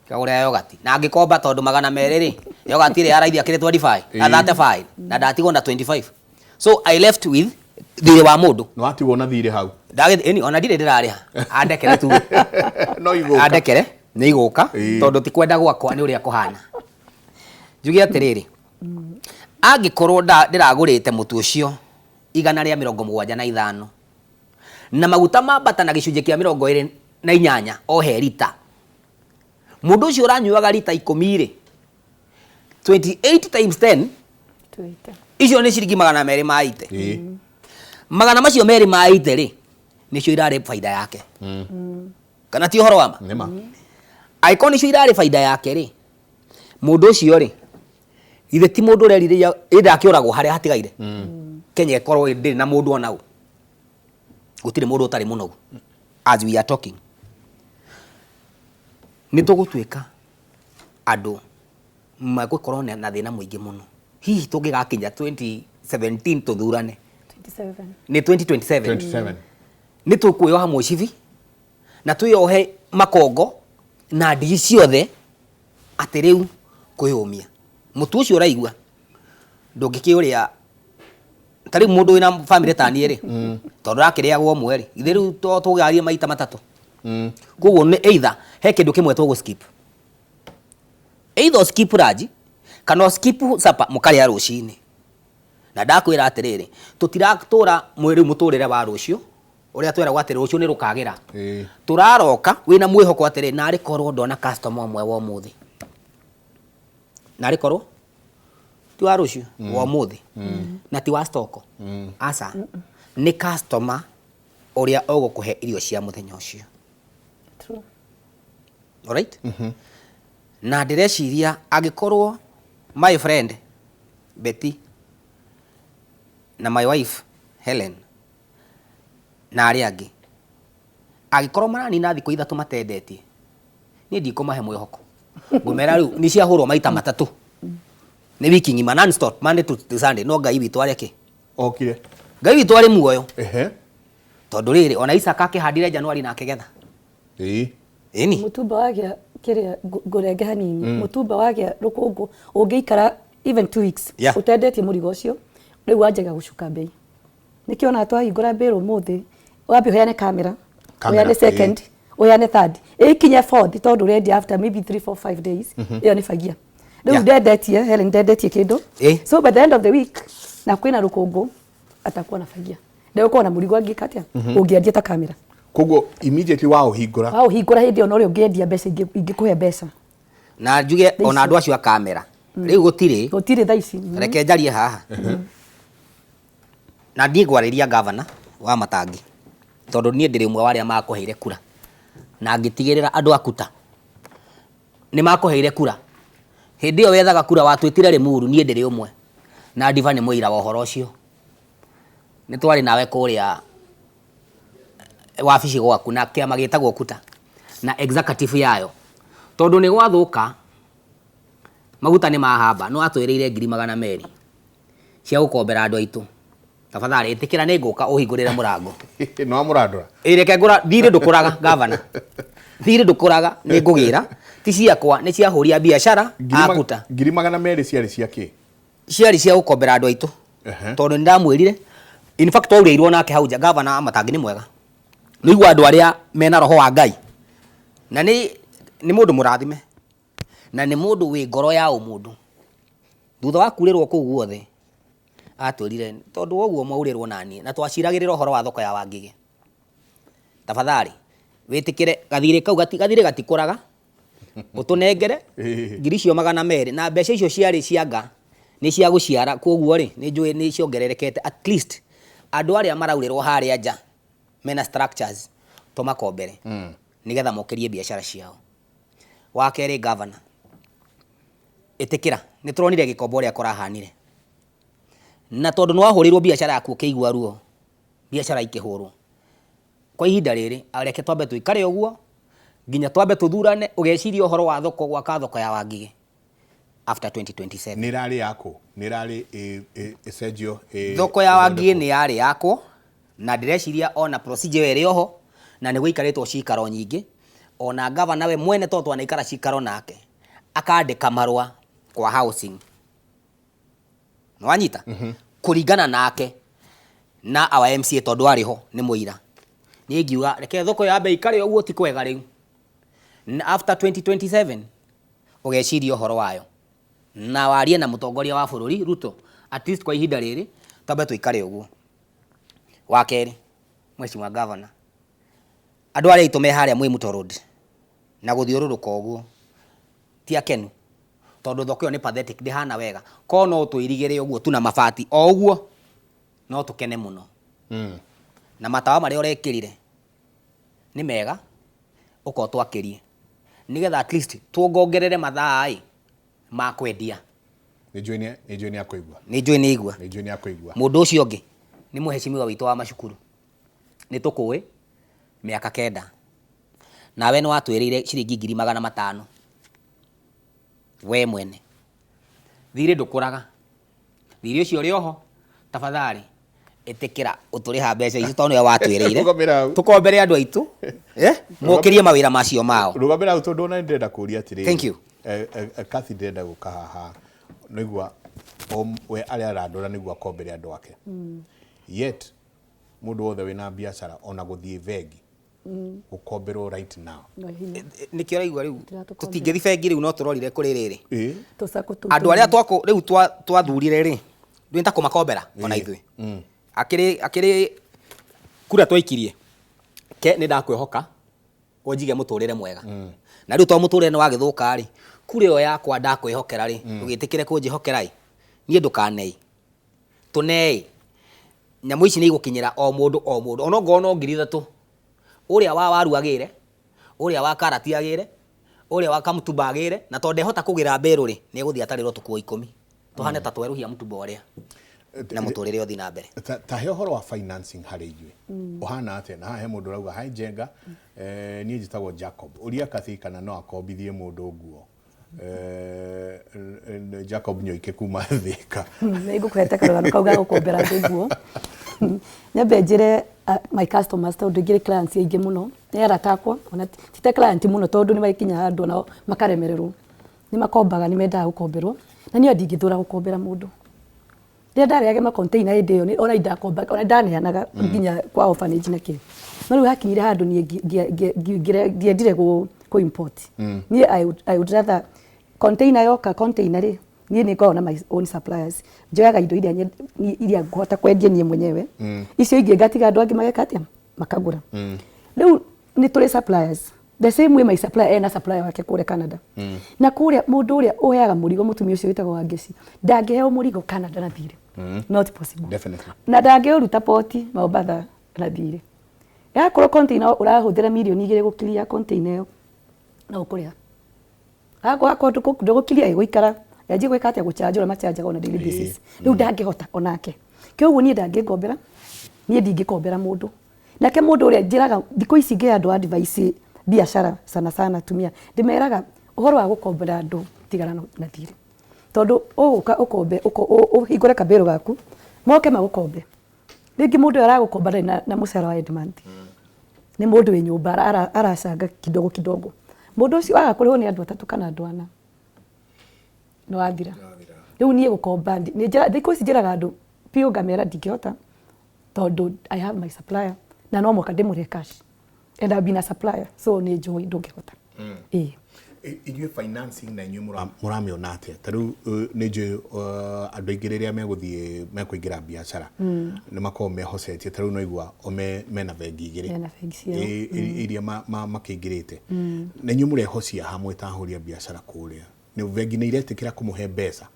[SPEAKER 3] kagũra yogati na ngĩkomba tondũ 200 rĩ yogati rĩ araithia kĩrĩ 25 na 35 na ndatigwo na 25 so I left with thirĩ wa mũndũ
[SPEAKER 1] no atigwo na thirĩ hau
[SPEAKER 3] ona ndirĩ ndĩrarĩha andekere tu
[SPEAKER 1] no igũka
[SPEAKER 3] andekere nĩ igũka tondũ ti kwenda gwakwa nĩ ũrĩa kũhana njuge atĩrĩrĩ angĩkorwo ndĩragũrĩte mũtu ũcio 175 na maguta mambata na gĩcunjĩ kĩa 28 o he lita mũndũ ũcio ũranyuaga lita 10 rĩ 28 times 10 icio nĩ ciringi 280 magana macio merĩ ma 80 rĩ nĩcio irarĩ faida yake kana ti ũhoro wa ma
[SPEAKER 1] nĩma
[SPEAKER 3] aiko nĩcio irarĩ faida yake rĩ mũndũ ũcio rĩ ithe ti mũndũ ũreriria ndakĩũragwo harĩa hatigaire Kenya ĩkorwo ndĩrĩ na mũndũ ona ũ gũtirĩ mũndũ ũtarĩ mũnogu as we are talking nĩ tũgũtuĩka andũ magũkorwo na thĩna mũingĩ mũno hihi tũngĩgakinya 2017 tũthurane
[SPEAKER 2] 27
[SPEAKER 3] nĩ 2027
[SPEAKER 1] 27
[SPEAKER 3] nĩ tũkuoha mũcibi na twĩohe makongo na ndigi ciothe atĩ rĩu kwĩyũmia mũtu ũcio ũraigua ndũngĩkĩũrĩa ta rĩu mũndũ wĩna family tani rĩ tondũ rakĩrĩagwo ũmwe rĩ ithe rĩu tũgarie maita matatũ koguo nĩ either he kĩndũ kĩmwe tũgũ-skip either skip lunch kana skip supper mũkarĩa rũcinĩ na ndakwĩra atĩrĩrĩ tũtiratũra mwĩrĩ mũtũrĩre wa rũciũ ũrĩa tweragwo atĩ rũciũ nĩ rũkagĩra tũraroka wĩna mwĩhoko atĩrĩ narĩ korwo ndona customer ũmwe wa ũmũthĩ narĩ korwo ti wa rũciũ wa ũmũthĩ na ti wa stoko aca nĩ customer ũrĩa ũgũkũhe irio cia mũthenya ũcio alright na ndĩreciria angĩkorwo my friend Betty na my wife Helen na arĩa angĩ angĩkorwo maranina thikũ ithatũ matendetie niĩ ndikũmahe mwĩhoko ngũmera rĩu nĩ ciahũrwo maita matatũ nĩ wiki ng'ima non stop Monday to Sunday no Ngai witũ areke
[SPEAKER 1] okire
[SPEAKER 3] Ngai witũ arĩ muoyo tondũ rĩrĩ ona Isaka akĩhandire Januari na akĩgetha ĩni
[SPEAKER 2] mũtumba wagĩa kĩrĩa ngũrenge hanini mũtumba wagĩa rũkũngũ ũngĩikara even 2 weeks ũtendetie mũrigo ũcio rĩu wanjaga gũcuka bei nĩkĩo ona twahingũra mbĩrũ ũmũthĩ wambe ũheane kamera ũheane second ũheane third ĩkinya fourth tondũ ũrendia after maybe 3-4-5 days ĩyo nĩ fagia rĩu ndendetie Helen ndendetie kĩndũ so by the end of the week na kwĩna rũkũngũ atakuwa na fagia ndio uko na mũrigo angĩkatia ũngĩendia ta kamera
[SPEAKER 1] koguo immediately wao hingũra
[SPEAKER 2] hĩndĩ ĩyo no rĩo ũngĩendia mbeca ingĩkũhe mbeca
[SPEAKER 3] na njuge ona andũ acio a kamera rĩu gũtirĩ
[SPEAKER 2] thaa ici
[SPEAKER 3] reke njarie haha na ndiĩ gwarĩria governor wa Matangi tondũ niĩ ndĩrĩ ũmwe wa arĩa makũheire kura na ngĩtigĩrĩra andũ akuta nĩ makũheire kura hĩndĩ ĩyo wethaga kura watwĩtire Limuru niĩ ndĩrĩ ũmwe na Diva nĩ mũira wa ũhoro ũcio nĩ twarĩ nawe kũrĩa wabici gwaku na kĩama gĩtagwo kuta na executive yayo tondũ nĩ gwathũka maguta nĩ mahamba no atwĩrĩire 200 cia gũkombera andũ aitũ tafadhali ĩtĩkĩra nĩ ngũka ũhingũrĩre mũrango
[SPEAKER 1] no mũrandora
[SPEAKER 3] reke ngũra thirĩ ndũkũraga governor thirĩ ndũkũraga nĩ ngũgĩra ti ciakwa nĩ cia hũria biacara akuta
[SPEAKER 1] 200 ciarĩ cia kĩ
[SPEAKER 3] ciarĩ cia gũkombera andũ aitũ tondũ ndamwĩrire in fact twaurĩirwo nake hau nja governor Matangi nĩ mwega nĩ igua andũ arĩa mena roho wa Ngai na nĩ mũndũ mũrathime na nĩ mũndũ wĩ ngoro ya ũmũndũ thutha wa kurĩrwo kũu guothe atwĩrire tondũ woguo mwaurĩrwo naniĩ na twaciragĩrĩra ũhoro wa thoko ya Wangige tafadhali wĩtĩkĩre gathirĩ kau gathirĩ gatikũraga ũtũnengere ngiri cio 200 na mbeca icio ciarĩ cianga nĩ cia gũciara koguo rĩ nĩ njũĩ nĩ ciongererekete at least andũ arĩa maraurĩrwo harĩa nja mena structures tũmakombere nĩgetha mokerie biacara ciao wa kerĩ governor ĩtĩkĩra nĩ tũronire gĩkombo ũrĩa kũrahanire na tondũ nĩ wahũrĩrwo biacara yaku ũkĩigua ruo biacara ikĩhũrwo kwa ihinda rĩrĩ areke twambe tũikare ũguo nginya twambe tũthurane ũgeciria ũhoro wa thoko gwaka thoko ya Wangige after 2027
[SPEAKER 1] nĩ rarĩ yako nĩ rarĩ ĩcenjio
[SPEAKER 3] thoko ya Wangige nĩ yarĩ yako na ndĩreciria ona procedure ĩrĩ oho na nĩ gũikarĩtwo cikaro nyingĩ ona governor we mwene to twanaikara cikaro nake akandika marua kwa housing no anyita kuringana nake na our MCA tondu ari ho ni muira ni ngiuga reke thoko ya bei kare uguo ti kwega riu after 2027 ugeciria uhoro wayo na warie na mutongoria wa bururi Ruto at least kwa ihinda riri tambe tuikare uguo wa keri mheshimiwa governor andu aria itume haria Mwimuto Road na guthiururuka uguo ti akenu tondu thoko yo ni pathetic ndihana wega ko no tuirigire uguo tuna mabati o uguo no tukene muno na matawa maria urekirire ni mega uko twakirie nigetha at least tuongongerere mathaa ma kwendia
[SPEAKER 1] ni joini akoigwa
[SPEAKER 3] ni joini mundu ucio ungi ni muheshimiwa witu wa macukuru ni tukui miaka 9 nawe ni watwirire ciringi 500 we mwene thire ndukuraga thire ucio ri oho tafadhali etekera uturiha mbeca icio tondu ya watwirire tukombere andu aitu mukirie mawira macio mao
[SPEAKER 1] rugamira uto ndona ndenda kuria atiri
[SPEAKER 3] thank you
[SPEAKER 1] Kathy ndenda guka haha nigua we aria arandora nigua kombere andu ake yet mundu wothe wina biashara ona guthie vengi ukomberwo right now
[SPEAKER 3] nikio raigua riu tutingethi bengi riu no turorire kuri riri
[SPEAKER 2] tusakutu
[SPEAKER 3] andu aria twako riu twathurire ri ndwenda kumakombera ona ithui akiri kura twaikirie ke ni ndakwehoka onjige muturire mwega na riu to muturire ni wagithuka ri kura yo yakwa ndakwihokera ri ugitikire kunjihokera nie ndukanei tunei nyamu ici ni igukinyira o mundu ona ngono 3,000 uria wa waru agire uria wa karati agire uria wa kamutumba agire na tonde hota kugira mberu ri ni guthia tarirwo tukuo 10 tuhane ta tweruhia mutumba uria na muturire othi na mbere
[SPEAKER 1] ta he horo wa financing hari ijue uhana ate na he mundu rauga hai jenga ni njitagwo Jacob uria kathi kana no akombithie mundu nguo Jacob nyoike kuma thika
[SPEAKER 2] nigukwete karugano kauga gukombera nguo nyambe njire my customers tondu ngire clients aingi muno ni aratakwa ona tite client muno tondu ni makinya handu nao makaremererwo ni makombaga ni mendaga gukomberwo na ni ndingithura gukombera mundu ria ndariage ma container hindi yo ni ona indakomba ona ndaneanaga nginya kwa orphanage na kile no riu hakinyire handu ni ndiendire ku import ni I would rather container yoka container ri ni ngoragwo na my own suppliers njoyaga indo iria ngũhota kwendia niĩ mwenyewe icio ingĩ ngatiga andũ angĩ mageka atĩa makagũra rĩu nĩ tũrĩ suppliers the same way my supplier ena supplier wake kũrĩa Canada na kũrĩa mũndũ ũrĩa ũheaga mũrigo mũtumia ũcio wĩtagwo Wangeci ndangĩheo mũrigo Canada na thirĩ not possible
[SPEAKER 1] definitely
[SPEAKER 2] na ndangĩũruta poti Mombasa na thirĩ yakorwo container ũrahũthĩra milioni 2 gũkiria container ĩyo na ũkũrĩa akorwo ndũgũkiria ĩgũikara yaji gweka atia guchanjura machanjaga on a daily basis riu ndangihota onake kioguo nie ndangikombera nie ndingikombera mundu nake mundu uria njiraga thiko ici nge andu advice biashara sana tumia ndimeraga uhoro wa gukombera andu tigana na thiri tondu uguka ukombe uhingure kabero gaku moke magukombe ringi mundu aragukombera na mucara wa demand ni mundu we nyumba aracanga kidogo mundu ucio agakorwo ni andu atatu kana andu ana no athira riu nie gukomba ni njira thiko ici njiraga andu pio ngamera ndingihota tondu I have my supplier na no moka ndimure cash and I've been a supplier so ni njui ndungihota
[SPEAKER 1] inyue financing na inyue muramiona atia tariu ni njui andu aingĩ rĩrĩa megũthiĩ mekũingĩra biashara nĩ makoragwo mehocetie tariu no igua mena bengi igĩrĩ iria makĩingĩrĩte na inyue mũrehocia hamwe ta ahũri biashara kũrĩa ni bengi nĩ iretĩkĩra kũmũhe mbeca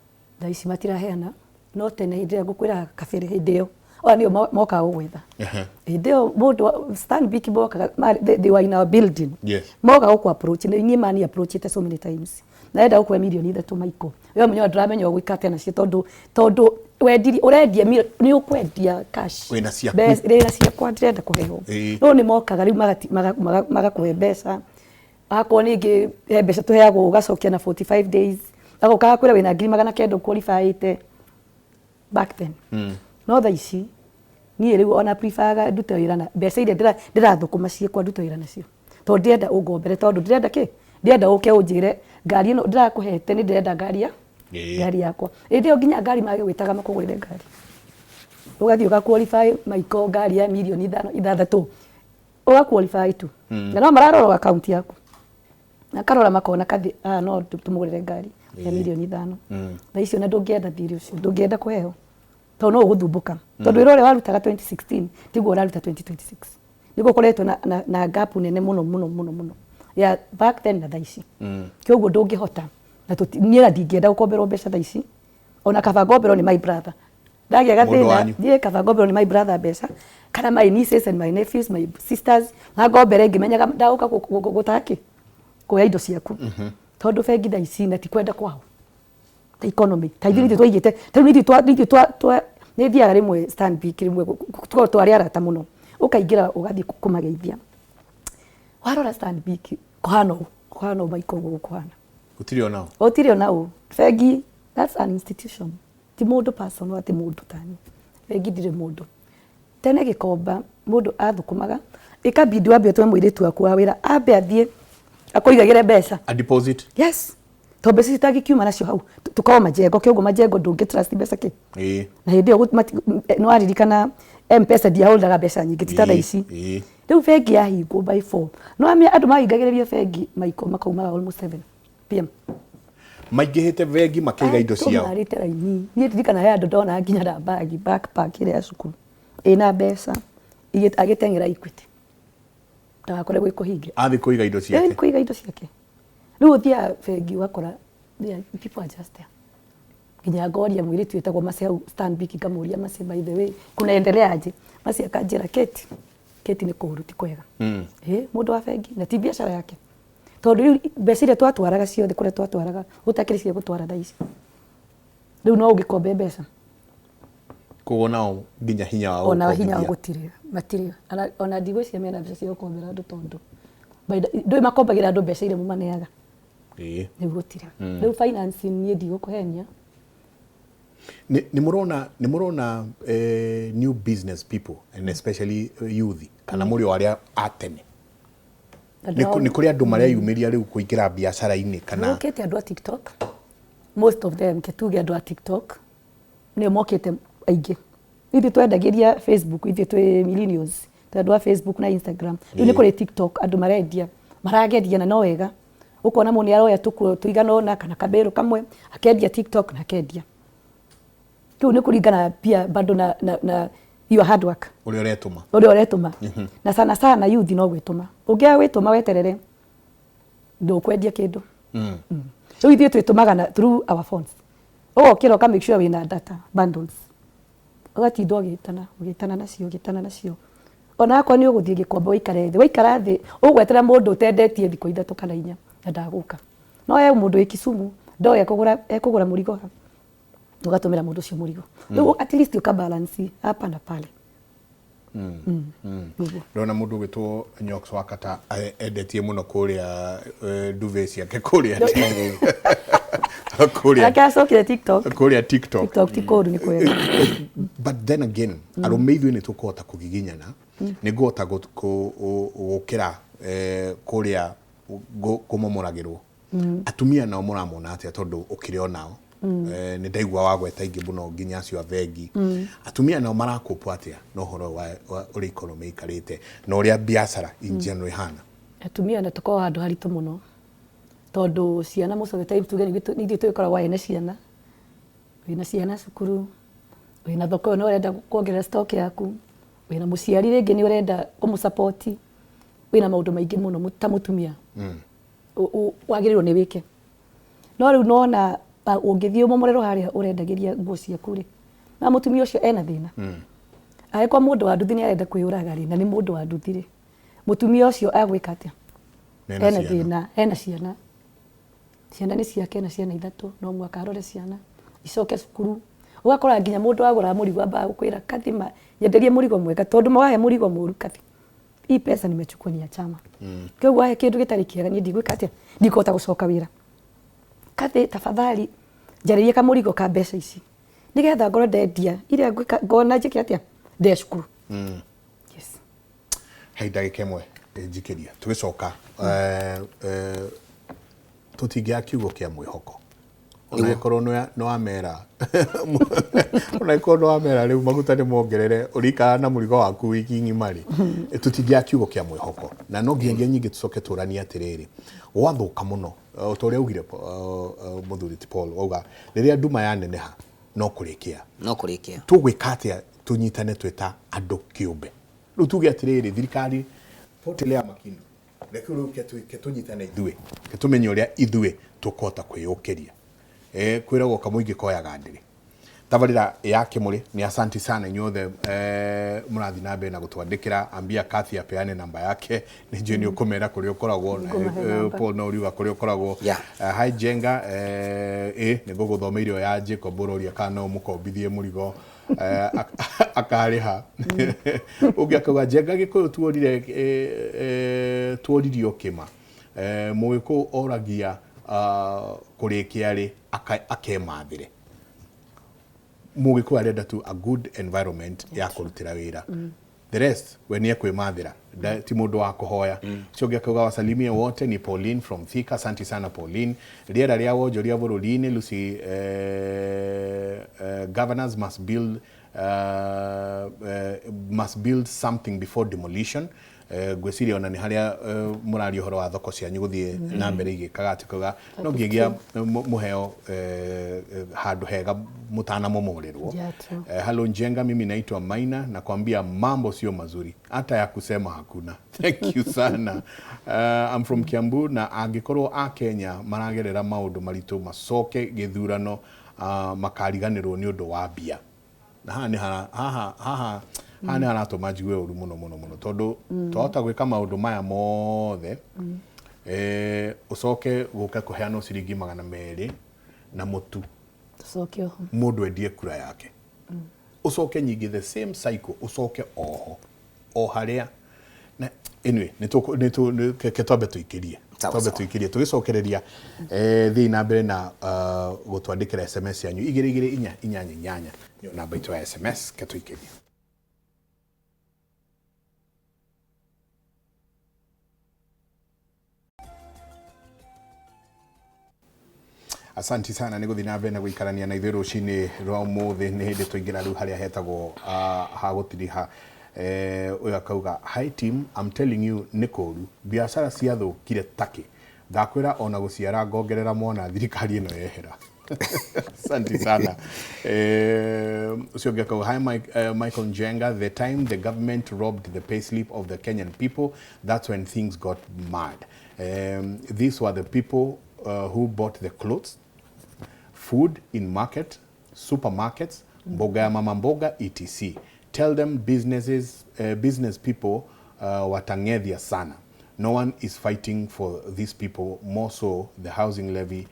[SPEAKER 2] thaa ici matiraheana no tene hĩndĩ ĩrĩa ngũkwĩra kabere hĩndĩ ĩyo o nĩo mokaga gũgwetha hĩndĩ ĩyo mũndũ Stanbic mokaga they were in our building mokaga gũkũ approach na niĩ mani approachite so many times na enda gũkũhe milioni 3 maiko we mwenyewe ndĩramenya ũgwĩka atĩa nacio tondu ũrendia nĩ ũkwendia cash wĩna ciakwa ndĩrenda kũheo no nĩ mokaga rĩu magakũhe mbeca akorwo ningĩ he mbeca tũheagwo ũgacokia na 45 days agokaga kwĩra wĩna 900 qualifyĩte back then no thaa ici niĩ rĩu ona preferga ndute wĩra na mbeca iria ndĩrathũkũma ciĩkwa ndute wĩra nacio to ndienda ungombere tondu ndirenda ki ndienda uke unjire ngari ino ndirakuhete ni ndirenda ngari yakwa ndio nginya ngari magwitaga makugurire ngari ugathii ugaqualify maiko ngari ya milioni 5 ugaqualify tu na no mararora account yaku na karora makona kathi no tumugurire ngari ya milioni 5 na icio na ndungienda thiri ucio ndungienda kuheo to no uguthumbuka tondu wira uria warutaga 2016 tiguo uraruta 2026 niguo kuretwo na gap nene muno ya back then na thaici kioguo ndungihota na niera ndingienda gukomberwo mbeca thaici ona kaba ngombero ni my brother ndagia gathina die kaba ngombero ni my brother mbeca kana my nieces and my nephews my sisters na ngombere ngimenyaga ndauka gutaki kuya indo ciaku tondu bengi thaici na tikwenda kwao the economy taithiri twaigite tau ni thiaga rimwe Stanbic rimwe twari arata muno ukaingira ugathi kumageithia warora Stanbic kuhana maiko gukuhana utiri onao bengi that's an institution ti mundu person ati mundu tani bengi ndire mundu tene gikomba mundu athukumaga ikabidi wambe twe mwiritu waku wa wira ambe athie akoigagire mbeca
[SPEAKER 1] a deposit
[SPEAKER 2] yes to mbeca citagikiuma nacio hau tukao majengo kioguo majengo ndungi trust mbeca ki na hindi yo no aririkana M-Pesa ndiaholdaga mbeca nyingi titatha ici riu bengi yahingwo by 4 no amia andu mahingagiriria bengi maiko makaumaga almost 7 pm
[SPEAKER 1] maingihite bengi makaiga indo ciao
[SPEAKER 2] marite raini nie ndirikana ya andu ndona nginya na bagi backpack ile ya cukuru ina mbeca agitengera Equity ndakore gwikuhinge
[SPEAKER 1] athi kuiga indo ciake
[SPEAKER 2] kuiga indo ciake riu thia bengi wakora people are just there nginya ngoria mwiritu wetagwo Mase au Stanbic ngamuria Mase by the way kunaendelea aje Mase akanjira Keti ni kuru ti kwega mundu wa bengi na ti biashara yake tondu mbeca iria twatwaraga ciothe kuria twatwaraga utakiri cia gutwara thaici riu no ugikombe mbeca
[SPEAKER 1] kuona nginya hinya wa
[SPEAKER 2] ona hinya wa gutire matire ona ndigwiciria mena mbeca cia gukombera andu tondu ndoi makombagira andu mbeca iria mumaneaga ni gutire riu financing ni ndigũkũhenia
[SPEAKER 1] ni murona new business people and especially youth kana muri aria atene ni kuri andu maria yumiria riu kuingira biashara-ini kana
[SPEAKER 2] ukete andu a TikTok most of them ketuge andu a TikTok ni mokete aingi ithi twendagiria Facebook ithi twi millennials andu a Facebook na Instagram ni kuri TikTok andu marendia marageria na no wega ukona muni aroya tuigana ona kana kabero kamwe akendia TikTok na akendia tu ni kuringana pia bado na your hard work
[SPEAKER 1] uria
[SPEAKER 2] uretuma na sana youth no gwituma ungia wituma weterere ndukwendia kindu so ithi twitumaga na through our phones kiro ka make sure wina data bundles ugatindo ugitana nacio ona akwa ni uguthie gikombe waikara thi ugwetera mundu utendetie thiko ithatu kana 4 na ndaguka no mundu wi Kisumu ndo ekugura murigo ugatumira mundu cio murigo riu at least uka balance hapa na pale
[SPEAKER 1] ndona mundu gwitwo Nyox Wakata endetie muno kuria duve ciake kuria
[SPEAKER 2] akasokire TikTok
[SPEAKER 1] kuria TikTok
[SPEAKER 2] ti koru ni kwega
[SPEAKER 1] but then again arume ithuĩ nĩ tũkũhota kũgiginyana nĩ ngũhota gũkĩra kũrĩa kũmomoragĩrwo atumia nao mũramona atĩa tondũ ũkĩrĩ o nao nĩ ndaigua wagweta ingĩ mũno nginya acio a bengi atumia nao marakũpwo atĩa na ũhoro wa ũrĩa economy ĩikarĩte na ũrĩa biacara in general ihana
[SPEAKER 2] atumia na tũkorwo handũ haritũ mũno tondu ciana mucoke time tuge ni ithuĩ twĩkoragwo ene ciana wĩna ciana cukuru wĩna thoko no urenda kuongerera stock yaku wĩna mũciari rĩngĩ ni urenda kũmũsupport wĩna maũndũ maingĩ mũno ta mũtumia wagĩrĩirwo nĩ wĩke no rĩu nona ũngĩthiĩ ũmomorerwo harĩa ũrendagiria nguo ciaku rĩ na mũtumia ũcio ena thĩna angĩkorwo mũndũ wa nduthi nĩ arenda kwĩyũraga rĩ na nĩ mũndũ wa nduthi rĩ mũtumia ũcio agwĩka atĩa ena thĩna ena ciana nĩ ciake na ciana 3 no mwaka arore ciana icoke cukuru ugakora nginya mundu agura murigo amba gukwira kathima nyenderie murigo mwega tondu mawahe murigo muru kathi hii pesa nimechukua ni ya chama kwa wahe kindu gitari kiega ni ndigwika atia ndikota gucoka wira kathi tafadhali njaririe ka murigo ka mbeca ici nigetha ngoro ndendia iria ngona njike atia nde cukuru
[SPEAKER 1] yes hai ndagika imwe reke njikeria tugicoka tutingia kiugo kia mwihoko ona ikorwo no amera ona ikorwo no amera riu maguta ni mongerere urika na murigo waku wiki ngimari tutingia kiugo kia mwihoko na no nginya nyingi tucoke turania atiriri gwathuka muno utoria ugire muthuri ti Paul auga riria nduma yaneneha no kurikia tugwika atia tunyitane tweta andu kiumbe riu tuge atiriri thirikari potelea makindu reke riu ketunyitane ithue ketumenye uria ithue tukota kwiyukiria kwiragwo kamuingi koyaga ndiri tabarira yake muri ni asanti sana inyothe murathi na mbere na gutwandikira ambia Kathy apeane namba yake ni jeni ukomera kuri ukoragwo Paul no riuga kuri ukoragwo hi Jenga ni guguthomeire ya Jacob Bororia kana umukombithie murigo akariha ugiakaga Jenga gikuyu tuoririo kima muwiku oragia kurikiari akemathire mugiku arenda tu a good environment ya kurutira wira the rest when ye kwemathira ti mundu wa kuhoya cio ngekuga wasalimie wote ni Pauline from Thika. Asante sana Pauline. Riera ria wonjoria bururi-ini Lucy governors must build something before demolition. Gweciria ona ni haria murari uhoro wa thoko cia nyuguthie na mbere igikaga atikuga no ngigia muheo handu hega mutana momorirwo. Hello Njenga, mimi naitwa Maina na kwambia mambo sio mazuri hata ya kusema hakuna. Thank you sana. I'm from Kiambu na angikorwo a Kenya maragerera maundu maritu macoke githurano makariganirwo ni undu wa bia na haha hani anatoma jiwe uru muno tondu twahota gwika maundu maya mothe ucoke guka kuheana ciringi 200 na mutu
[SPEAKER 2] ucoke oho
[SPEAKER 1] mundu endie kura yake ucoke nyingi the same cycle ucoke oho o haria na anyway ni ketwabe tuikirie tugicokereria thi na mbere na gutwandikira SMS yanyu 222488 nyo namba itu ya SMS ketuikirie. Asanti sana niguthi na mbere na guikarania na ithuĩ rucini rwa muthi ni hindi tuingira riu haria hetagwo hagutiriha uyu akauga hi team, I'm telling you nikoru biashara ciathukire taki ndakwira ona guciara ngongerera mona thirikari ino yehera. Asanti sana. Ucio ngakauga hi Michael Njenga, the time the government robbed the payslip of the Kenyan people, that's when things got mad. These were the people who bought the clothes, food in market, supermarkets, mboga ya mama mboga, etc. Tell them business people watangethia sana. No one is fighting for these people, more so the housing levy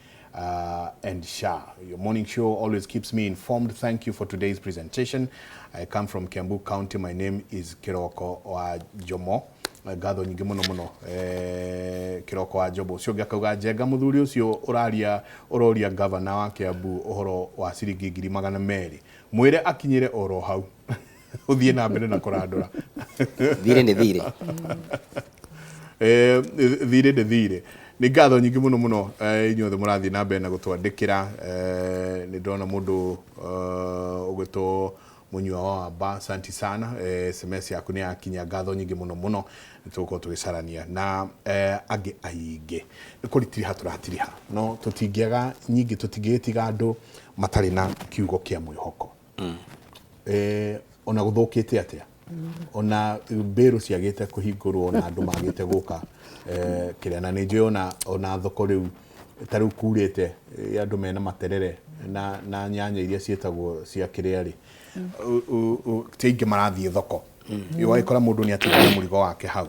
[SPEAKER 1] and SHA. Your morning show always keeps me informed. Thank you for today's presentation. I come from Kiambu County. My name is Kiroko wa Jomo. Gatho nyingi muno Kiroko wa Jobo. Ucio ngakauga Njenga muthuri ucio uroria governor wa Kiambu uhoro wa ciringi 200 mwire akinyire oro hau uthie na mbere na kurandura
[SPEAKER 3] thire ni thire
[SPEAKER 1] thire ni ngatho nyingi muno inyuothe murathi na mbere na gutwandikira ni ndona mundu ugwitwo munywa wa ba. Asante sana. SMS yaku ni akinya ngatho nyingi muno nituko tugicarania na age ainge nikuritiriha turatiriha no tutingiaga nyingi tutingitiga andu matari na kiugo kia mwihoko. Ona guthukite atia ona mberu ciagite kuhingurwo ona andu magite guka kiria na ninjwe ona thoko riu tariu kurite andu mena materere na nyanya iria cietagwo cia kiria ri tingi marathie thoko yo ikora mundu ni atigire murigo wake hau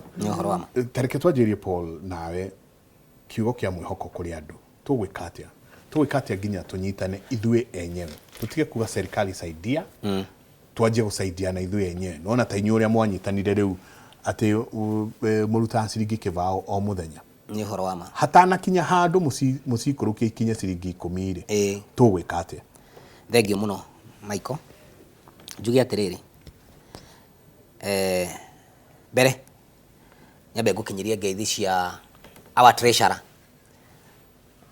[SPEAKER 1] tareke twajirie Paul nawe kiugo kia mwihoko kuri andu tugwikatia nginya tunyitane ithue enyewe tutige kuga serikali saidia twaje gusaidia na ithuĩ enyewe nona ta inyuĩ ũrĩa mwanyitanire rĩu atĩ mũrutaga ciringi kĩbao o mũthenya
[SPEAKER 3] ni horo wa ma
[SPEAKER 1] hatana kinya handũ mũcikũrũkia ikinye ciringi 10 rĩ tũgwĩka atĩa?
[SPEAKER 3] Thengio mũno Michael, njuge atĩrĩrĩ mbere nyambe ngukinyirie ngeithi cia our treasurer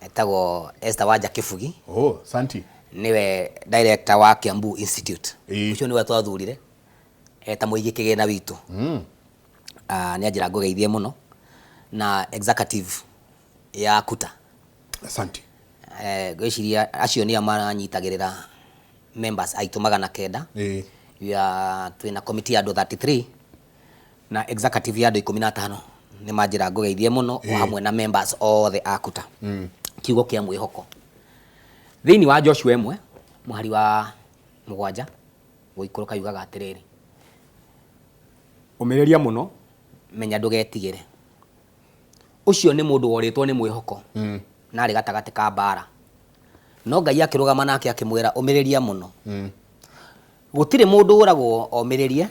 [SPEAKER 3] etagwo Esther Wanja Kibugi.
[SPEAKER 1] Santi
[SPEAKER 3] niwe director wa Kiambu Institute. Ucio niwe twathurire eta muigi kigena witu. Ni ajira ngugeithie muno na executive ya Kuta.
[SPEAKER 1] Asante.
[SPEAKER 3] Gwiciria acio ni amanyitagirira members aitu 900. Ya twina committee ya 33 na executive ya 15 ni majira ngugeithie muno hamwe na members othe a Kuta. Kiugo kia mwihoko thiini wa Joshua emwe muhari wa mugwanja guikuruka yugaga atiriri umiriria muno menya ndugetigire ucio ni mundu woritwo ni mwihoko na ari gatagati ka bara no Ngai akirugama nake akimwira umiriria muno gutire mundu uragwo omiririe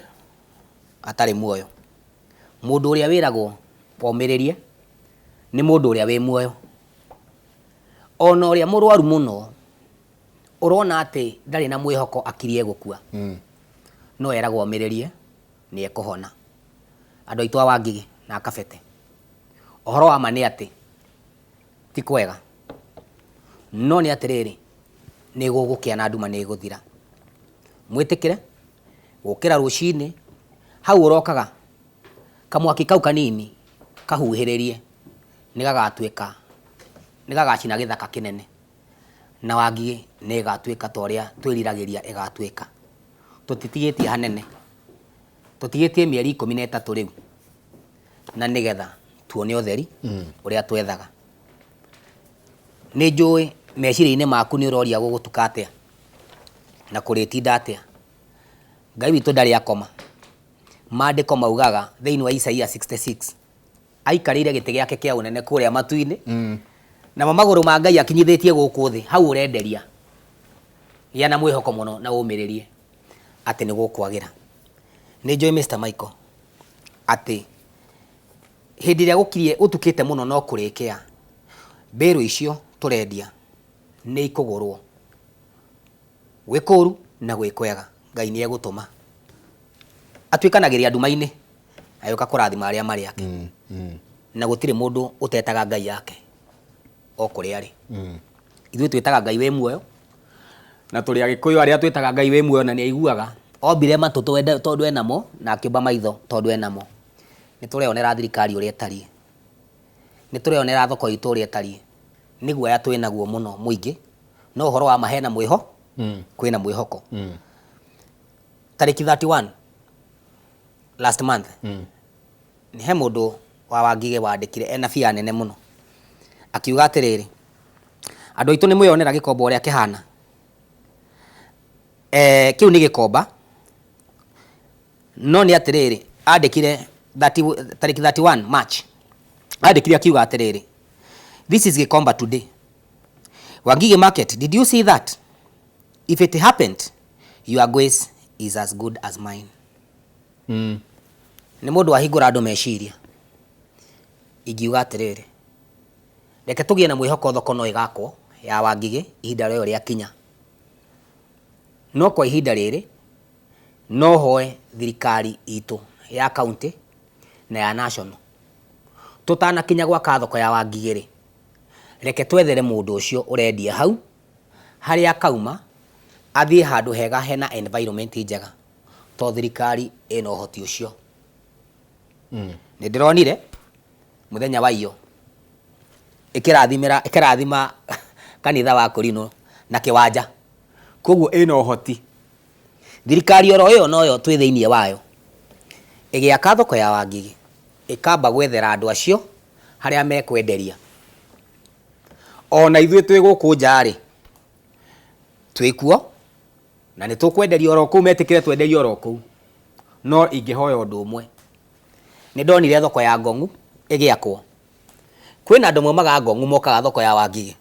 [SPEAKER 3] atari muoyo mundu uria wiragwo omiririe ni mundu uria wi muoyo ona uria murwaru muno urona ati ndari na mwihoko akirie gukua no eragwo omiririe ni ekuhona andu aitu Wangigi na Kabete ohoro wa mani ati ti kwega no ni atiriri ni gugukia na nduma ni guthira mwitikire gukira rucini hau urokaga kamwaki kau kanini kahuhiririe ni gagatwika ni gagacina githaka kinene na Wangigi ni gatwika toria twiriragiria igatwika tutitigitie hanene tutigitie mieri 13 riu na nigetha tuone utheri uria twethaga ni njui meciria-ini maku ni uroria gugutuka atia na kuritinda atia Ngai witu ndari akoma maandiko maugaga thiini wa Isaia 66 aikarire giti giake kia unene kuria matu-ini na maguru ma Ngai akinyithitie guku thi hau urenderia ya na mwihoko muno na umiririe ati ni gukwagira ni njui Mr. Michael ati hindi ria gukirie utukite muno no kurikia mberu icio turendia ni ikugurwo gwikuru na gwikwega Ngai ni egutuma atwikanagiria nduma-ini ayoka kurathima aria mari yake na gutire mundu utetaga Ngai yake o kuri ari ithuĩ twitaga Ngai we muoyo na turi agikuyu aria twitaga Ngai we muoyo na ni aiguaga ombire matu twende tondu enamo na akiumba maitho tondu enamo ni turionera thirikari uria etari ni turionera thoko itu uria etari niguo ya twinaguo muno muingi no horo wa mahena mwiho kwina mwihoko tariki 31 last month ni he mundu wa Wangigi wandikire ena fia nene muno akiuga atiriri andu aitu ni mwionera gikomba uria kihana kiu ni gikomba no ni atiriri andikire tariki 31 March andikire akiuga atiriri this is gikomba today Wangigi market did you see that if it happened your grace is as good as mine ni mundu ahingura andu meciria igiuga atiriri reke tugie na mwihoko thoko no igakwo ya Wangigi ihinda rĩo rĩa kinya no kwa ihinda rĩrĩ no hoe thirikari itu ya county na ya national tutana kinya gwaka thoko ya Wangigi ri reke twethere mundu ucio urendia hau haria kauma athie handu hega hena environment njega to thirikari ino hoti ucio ni ndironire muthenya wa iyo ikirathima kanitha wa Korino na kiwanja koguo ino hoti thirikari oro yo noyo twi thiini wayo igiaka thoko ya Wangigi ikamba gwethera andu acio haria mekwenderia ona ithuĩ twi guku njari twikuo na ni tukwenderia oro kuu metikire twenderia oro kuu no ingihoya undu umwe ni ndonire thoko ya Ngong'u igiakwo kwina andu momaga Ngong'u mokaga thoko ya Wangigi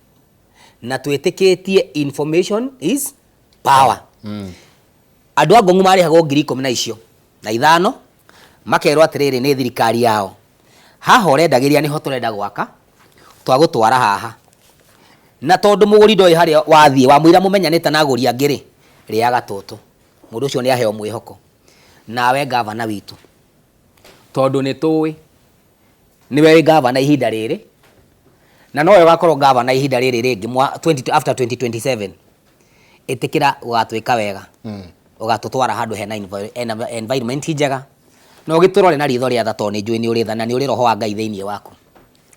[SPEAKER 3] na twitikitie information is power andu a Ngong'u marihagwo 10,000 icio na ithano makerwo atiriri ni thirikari yao haha urendagiria niho turenda gwaka twagutwara haha na tondu muguri ndoi haria wathie wa muira mumenyanite na aguri angiri ria gatutu mundu ucio ni aheo mwihoko nawe gavana witu tondu ni tuwi niwe governor ihinda riri na no yo gakorwo governor ihinda riri ringi after 2027 itikira ugatwika wega ugatutwara handu hena environment njega no giturore na ritho ria thato ni njui ni uri thana ni uri roho wa Ngai thiini waku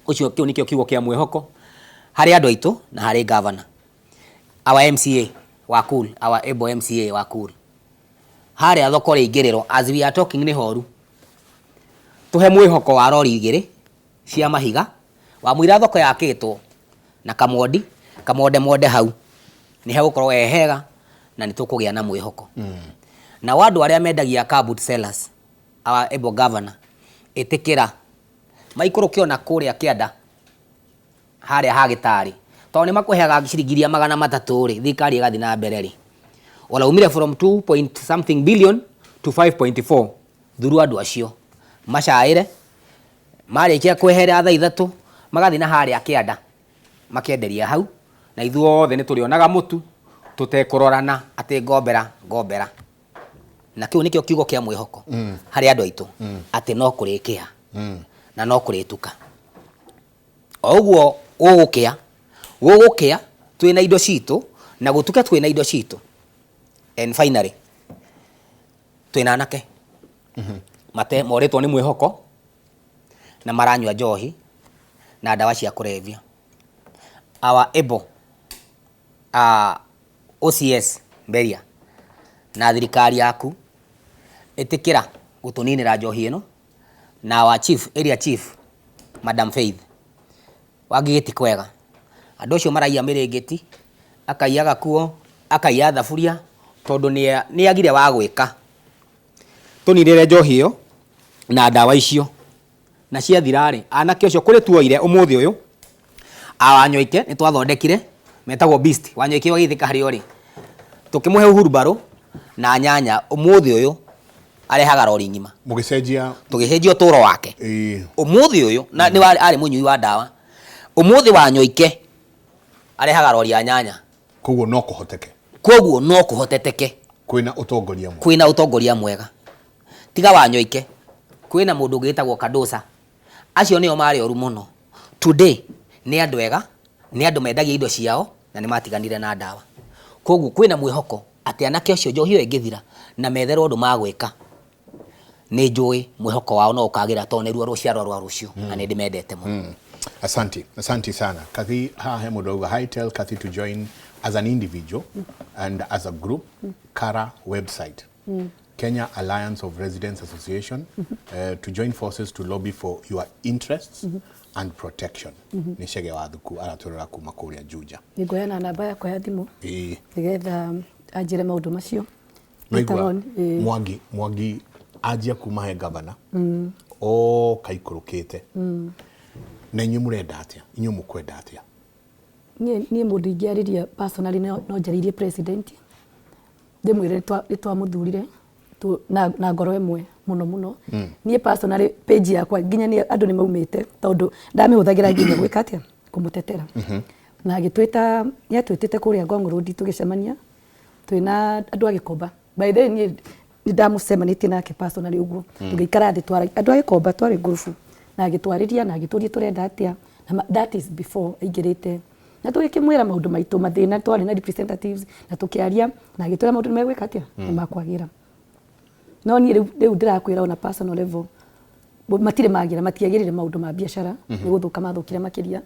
[SPEAKER 3] ucio kio nikio kiugo kia mwihoko hari andu aitu na hari governor our MCA wa cool our able MCA wa cool hari athoko ringiriro as we are talking ni horu tuhe mwihoko wa rori igiri cia mahiga wa mwira thoko yakitwo na kamode hau ni hegukorwo hega na nitukugia na mwihoko na wandu aria mendagia cabut sellers our able governor itikira maikuruke ona kuria kianda haria hagitari to ni makuheaga ciringi 300 ri thikari igathi na mbere ri ola umire from 2 point something billion to 5.4 thuru andu acio macaire marikia kwehera thaa 3 magathi na haria kianda makenderia hau na ithuothe ni turionaga mutu tutekurorana ati ngombera na kiu nikio kiugo kia mwihoko hari andu aitu ati no kurikia na no kurituka oguo gugukia twina indo citu na gutuka twina indo citu and finally twina anake mate moretwo ni mwihoko na maranywa njohi na dawa cia kurevia our able OCS Beria na thirikari yaku itikira gutuninira njohi ino na wa area chief Madam Faith wagigiti kwega andu acio maraiya mirengeti akaiyaga kuo akaiya thaburia tondu ni agire wa gwika tuninire njohi iyo na dawa icio na cia thirari anake acio kuri tuoire umuthi uyu awanyoike ni twathondekire metagwo beast wanyoike wagithika hari ori tukimuhe uhurubaro na nyanya umuthi uyu arehaga rori ngima tugicenjia turo wake umuthi uyu na ni ari munyui wa dawa umuthi wanyoike arehaga rori ya nyanya
[SPEAKER 1] koguo no kuhoteteke kwina utongoria mwega tiga wanyoike kwina mundu gitagwo Kadosa acio nio mari oru muno today ni andu ega ni andu mendagia indo ciao na ni matiganire na dawa koguo kwina mwihoko ati anake acio njohi iyo ingithira na metherwo undu magwika ni njui mwihoko wao no ukagira to ni ruo ruciaro rwa rucio na ni ndimendete muno Asante sana. Kathi ha Mudoga Hightel Kathi to join as an individual and as a group Kara website Kenya Alliance of Residents Association to join forces to lobby for your interests and protection. Ni shege wa thuku araturira kuma kuria Juja.
[SPEAKER 2] Nigoyana namba yakwa ya thimu. Nigetha ajire maundu macio.
[SPEAKER 1] Mwangi ajia kuma he governor. O kaikurukite. Na inyu murenda atia inyu mukwenda atia
[SPEAKER 2] nie mundu ingiariria personally no njaririe president ndimwire twa muthurire na ngoro imwe muno nie personally page yakwa nginya ni andu ni maumite tondu ndamihuthagira nginya gwika atia kumutetera na agitwita yatwitite kuria Ngong Road tugicemania twina andu agikomba by the way ni ndamucemanitie nake personally uguo tugikara thi twara andu agikomba twari group na agitwariria na agituria turenda atia that is before aigirite na tugikimwira maundu maitu mathina twari na representatives na tukiaria na agitwira maundu megwika atia ni makwagira no ni riu ndirakwira ona personal level matire magira matiagirire maundu ma biashara ni guthuka mathukire makiria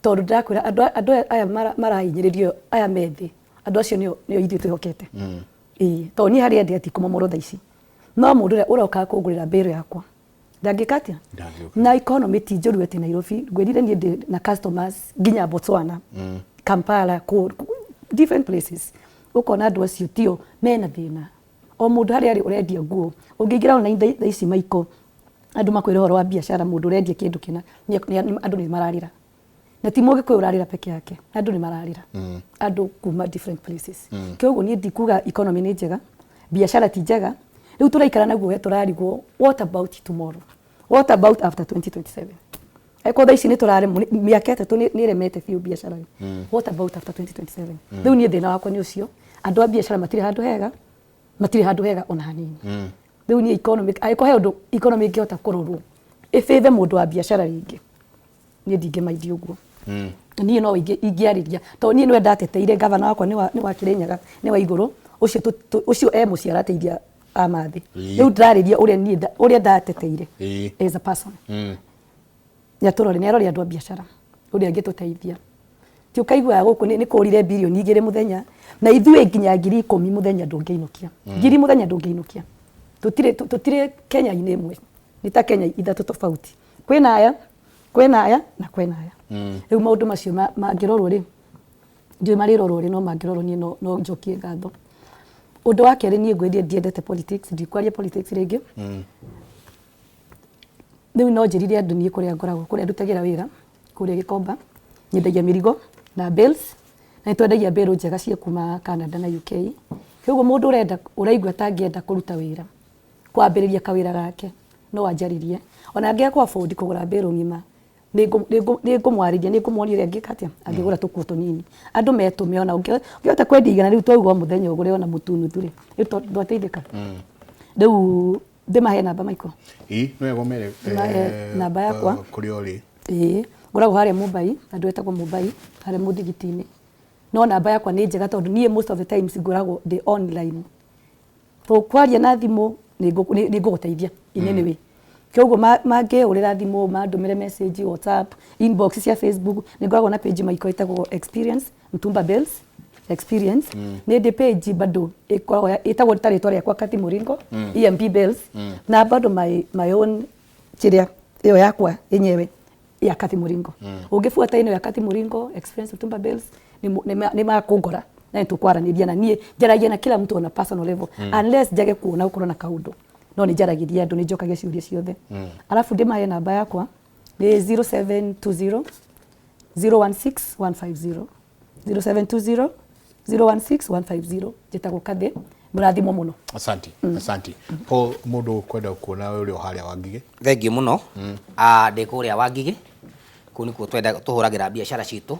[SPEAKER 2] tondu ndakwira andu aya marahinyiririo aya methi andu acio nio ithuĩ twihokete to ni hari andi ati kumomoro tha ici no mundu uroka kugurira mbero yakwa ndangikatia na economy ti njuru ati Nairobi ngwirire ni na customers ginya Botswana Kampala different places ukona andu acio tio mena thina o mundu hari ari urendia nguo ungigira ona tha ici maiko andu makwira horo wa biashara mundu urendia kindu kina andu ni mararira na ti mugi kwe urarira peke yake andu ni mararira andu kuma different places kiogo ni ndikuga economy ni njega biashara ti njega riu turaikara naguo turarigwo what about tomorrow what about after 2027 eko thaici ni turare miaka etatu ni remete fiu biashara what about after 2027 riu ni thina wakwa ni ucio andu a biashara matire handu hega ona hanini riu ni economic aiko he undu economic ngihota kurorwo ifithe mundu wa biashara ringi ni ndingemaithia uguo niĩ no ingĩarĩria tondũ niĩ nĩwe ndateteire gavana wakwa nĩ wa Kĩrĩnyaga nĩ wa igũrũ ũcio mũciĩ arateithia amathi rĩu ndarĩria ũrĩa ndateteire as a person nĩarori andũ a biashara ũrĩa angĩtũteithia ti ũkaigua gũkũ nĩ kũrire bilioni 2 mũthenya na ithuĩ nginya 10,000 mũthenya ndũngĩinũkia 1000 mũthenya ndũngĩinũkia tũtirĩ Kenya-inĩ ĩmwe nĩ ta Kenya ithatũ tofauti kwĩna aya na kwĩna aya rĩu maũndũ macio mangĩrorwo rĩ ndiũĩ marĩrorwo rĩ no mangĩrorwo niĩ no njokie ngatho ũndũ wa kerĩ niĩ ngwĩrire ndiendete politics ndikwaria politics rĩngĩ rĩu no njĩrire andũ niĩ kũrĩa ngoragwo kũrĩa ndutagĩra wĩra kũrĩa Gĩkomba nyendagia mĩrigo na bills na nĩtwendagia mbĩrũ njega cia kuma Canada na UK koguo mũndũ ũraigua atangĩenda kũruta wĩra kwambĩrĩria kawĩra gake no anjaririe ona angĩakwa afford kũgũra mbĩrũ ng'ima nĩngũmwarĩria nĩngũmuonia ũrĩa angĩka atĩa angĩgũra tũkuo tũnini andũ metũme ona ũngĩhota kwendia igana rĩu twaugua mũthenya ũgũre ona mũtu nuthu rĩ ndwateithĩka rĩu ndĩmahe namba Michael
[SPEAKER 1] no egomere
[SPEAKER 2] namba yakwa
[SPEAKER 1] kũrĩa ũrĩ
[SPEAKER 2] ngoragwo harĩa Mumbai andũ etagwo Mumbai harĩa mũthigiti-inĩ no namba yakwa nĩ njega tondũ niĩ most of the times ngoragwo ndĩ online kwaria na thimũ nĩngũgũteithia in any way koguo mangĩhũrĩra thimũ mandũmĩre message WhatsApp inbox cia Facebook nĩngoragwo na page Michael ĩtagwo experience Mtumba Bells experience nĩ ndĩ page bado ĩtagwo ta rĩtwa rĩakwa Kathy Muringo EMP Bells na bado my own kĩrĩa ĩyo yakwa yenyewe ya Kathy Muringo ũngĩbuata ĩno ya Kathy Muringo experience Mtumba Bells nĩ makũngora na nĩtũkwaranĩria na niĩ njaragia na kila mtu on a personal level unless njage kuona ũkorwo na kaũndũ no nĩnjaragĩria andũ nĩnjokagia ciũria ciothe alafu ndĩmahe namba yakwa nĩ 0720 016 150 0720 016 150 njĩtagwo Kathy mũrathimwo mũno
[SPEAKER 1] asanti Paul mũndũ kwenda kuona ũrĩa harĩa Wangigĩ
[SPEAKER 3] thengiũ mũno ndĩ kũrĩa Wangigĩ kũu nĩkuo tũhũragĩra biacara citũ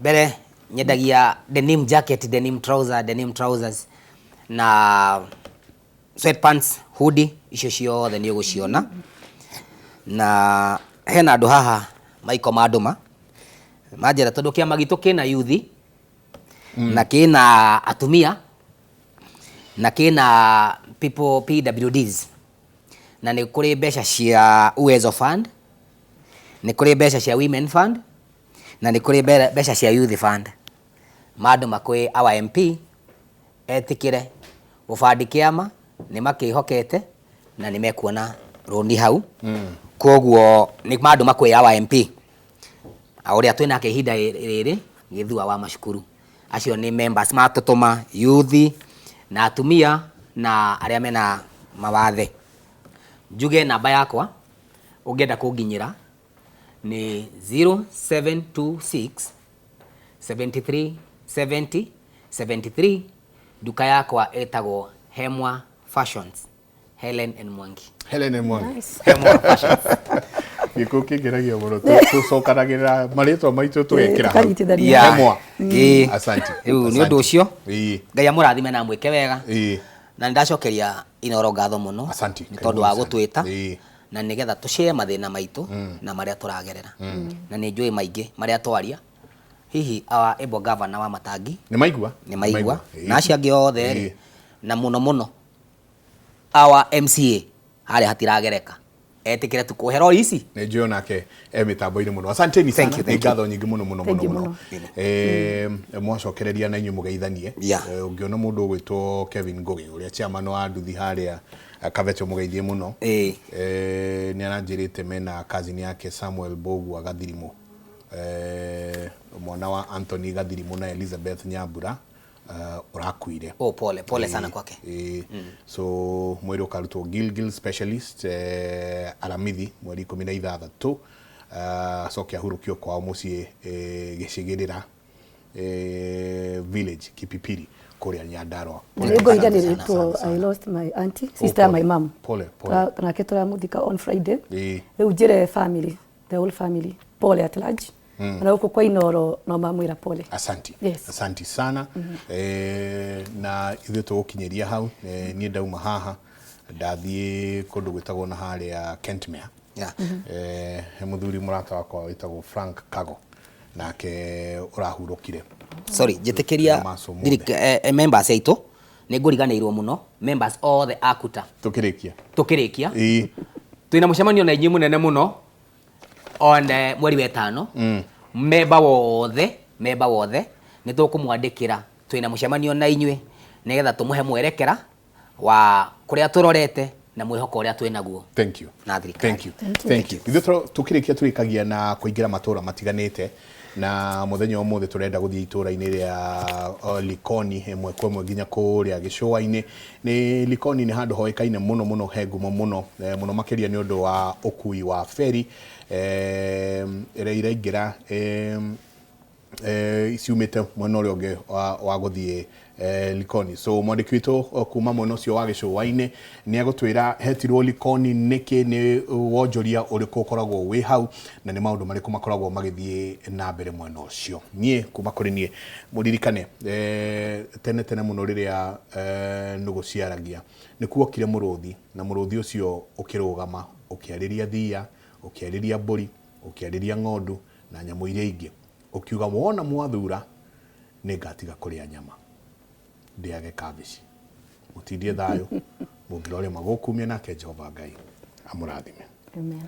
[SPEAKER 3] mbere nyendagia denim jacket denim trousers na sweatpants hoodie icio ciothe nĩ ũgũciona na hena andũ haha maiko mandũma manjĩra tondũ kĩama gitũ kĩna youth na kĩna atumia na kĩna people PWDs na nĩ kũrĩ mbeca cia Uwezo Fund nĩ kũrĩ mbeca cia Women Fund na nĩ kũrĩ mbeca cia Youth Fund mandũma kwĩ our MP etĩkĩre gũbandi kĩama nĩ makĩhokete na nĩ mekuona rũni hau koguo nĩ mandũma kwĩ our MP ũrĩa twĩnake ihinda rĩrĩ Gĩthua wa macukuru acio nĩ members matũtũma youth na atumia na arĩa mena mawathe njuge namba yakwa ũngĩenda kũnginyĩra nĩ 0726 73 70 73 duka yakwa ĩtagwo Hemwa Fashions Helen and Mwangi
[SPEAKER 1] Hemwa Fashions gĩkũ kĩngeragia mũno tũcokanagĩrĩra marĩtwa maitũ tũgekĩra Hemwa asanti
[SPEAKER 3] rĩu nĩ ũndũ ũcio Ngai amũrathime na mwĩke wega na nĩndacokeria Inoro ngatho mũno nĩ tondũ wa gũtwĩta na nĩgetha tũshare mathĩna maitũ na marĩa tũragerera na nĩ njũĩ maingĩ marĩa twaria hihi ebo governor wa Matangi
[SPEAKER 1] nĩ maigua
[SPEAKER 3] na acio angĩ othe na mũno our MCA harĩa hatiragereka etĩkĩre tukũhe rori ici
[SPEAKER 1] nĩ njũĩ nake mĩtambo-inĩ mũno asanteni sana nĩ ngatho nyingĩ mũno mwacokereria na inyuĩ mũgeithanie ũngĩona mũndũ ũgwĩtwo Kevin Ngũgĩ ũrĩa chairman wa nduthi harĩa Kaveto mũgeithie mũno nĩ aranjĩrĩte mena kazini yake Samuel Bogu wa Gathirimu mwana wa Anthony Gathirimu na Elizabeth Nyambura urakuire
[SPEAKER 3] pole sana kwake
[SPEAKER 1] so mwĩrĩ ũkarutwo Gilgil specialist aramithi mweri 16 acoke ahurũkio kwao mũciĩ gĩcigĩrĩra village Kipipiri kũrĩa Nyandarua
[SPEAKER 2] I lost my auntie sister my mom
[SPEAKER 1] pole
[SPEAKER 2] nake tũramũthika on Friday rĩu njĩre family the whole family pole at large na huko kwa Inoro no mamwĩra pole
[SPEAKER 1] asanti sana na ithuĩ tũgũkinyĩria hau niĩ ndauma haha ndathie kundu gwitagwo na haria Kentmere he muthuri murata wakwa witagwo Frank Kago nake urahurukire.
[SPEAKER 3] Sorry, jitikiria members aitu ni nguriganirwo muno, members othe akuta tukirikia twina mucemanio na inyi munene muno on mweri wa 5 memba wothe ni tukumwandikira twina mucemanio na inywe nigetha tumuhe mwerekera wa kuria turorete na mwihoko uria twinaguo.
[SPEAKER 1] Thank you.
[SPEAKER 3] Na thirikari.
[SPEAKER 1] Thank you. Ithu tukirikia turikagia na kuingira matura matiganite na muthenya umuthe turenda guthii itura-ini ria Likoni imwe kwa imwe nginya kuria Gicua-ini. Ni Likoni ni handu hoikaine muno he ngumo muno makiria ni undu wa ukui wa feri ira iraingira isiumite mwena uria ungi wa guthii Likoni. So mwandiki witu kuma mwena ucio wa Gicua-ini ni agutwira hetirwo Likoni niki ni wonjoria uriku ukoragwo wi hau na ni maundu mariku makoragwo magithie na mbere mwena ucio. Nie kuma kuri nie muririkane tene muno riria nugu ciaragia ni kuokire muruthi na muruthi ucio ukirugama ukiariria thia ukiariria mburi ukiariria ng'ondu na nyamu iria ingi ukiuga wona mwathura ni ngatiga kuria nyama ndiage kabici mutindie thayo mungirore magukumia nake Jehova Ngai amurathime.
[SPEAKER 2] Amen.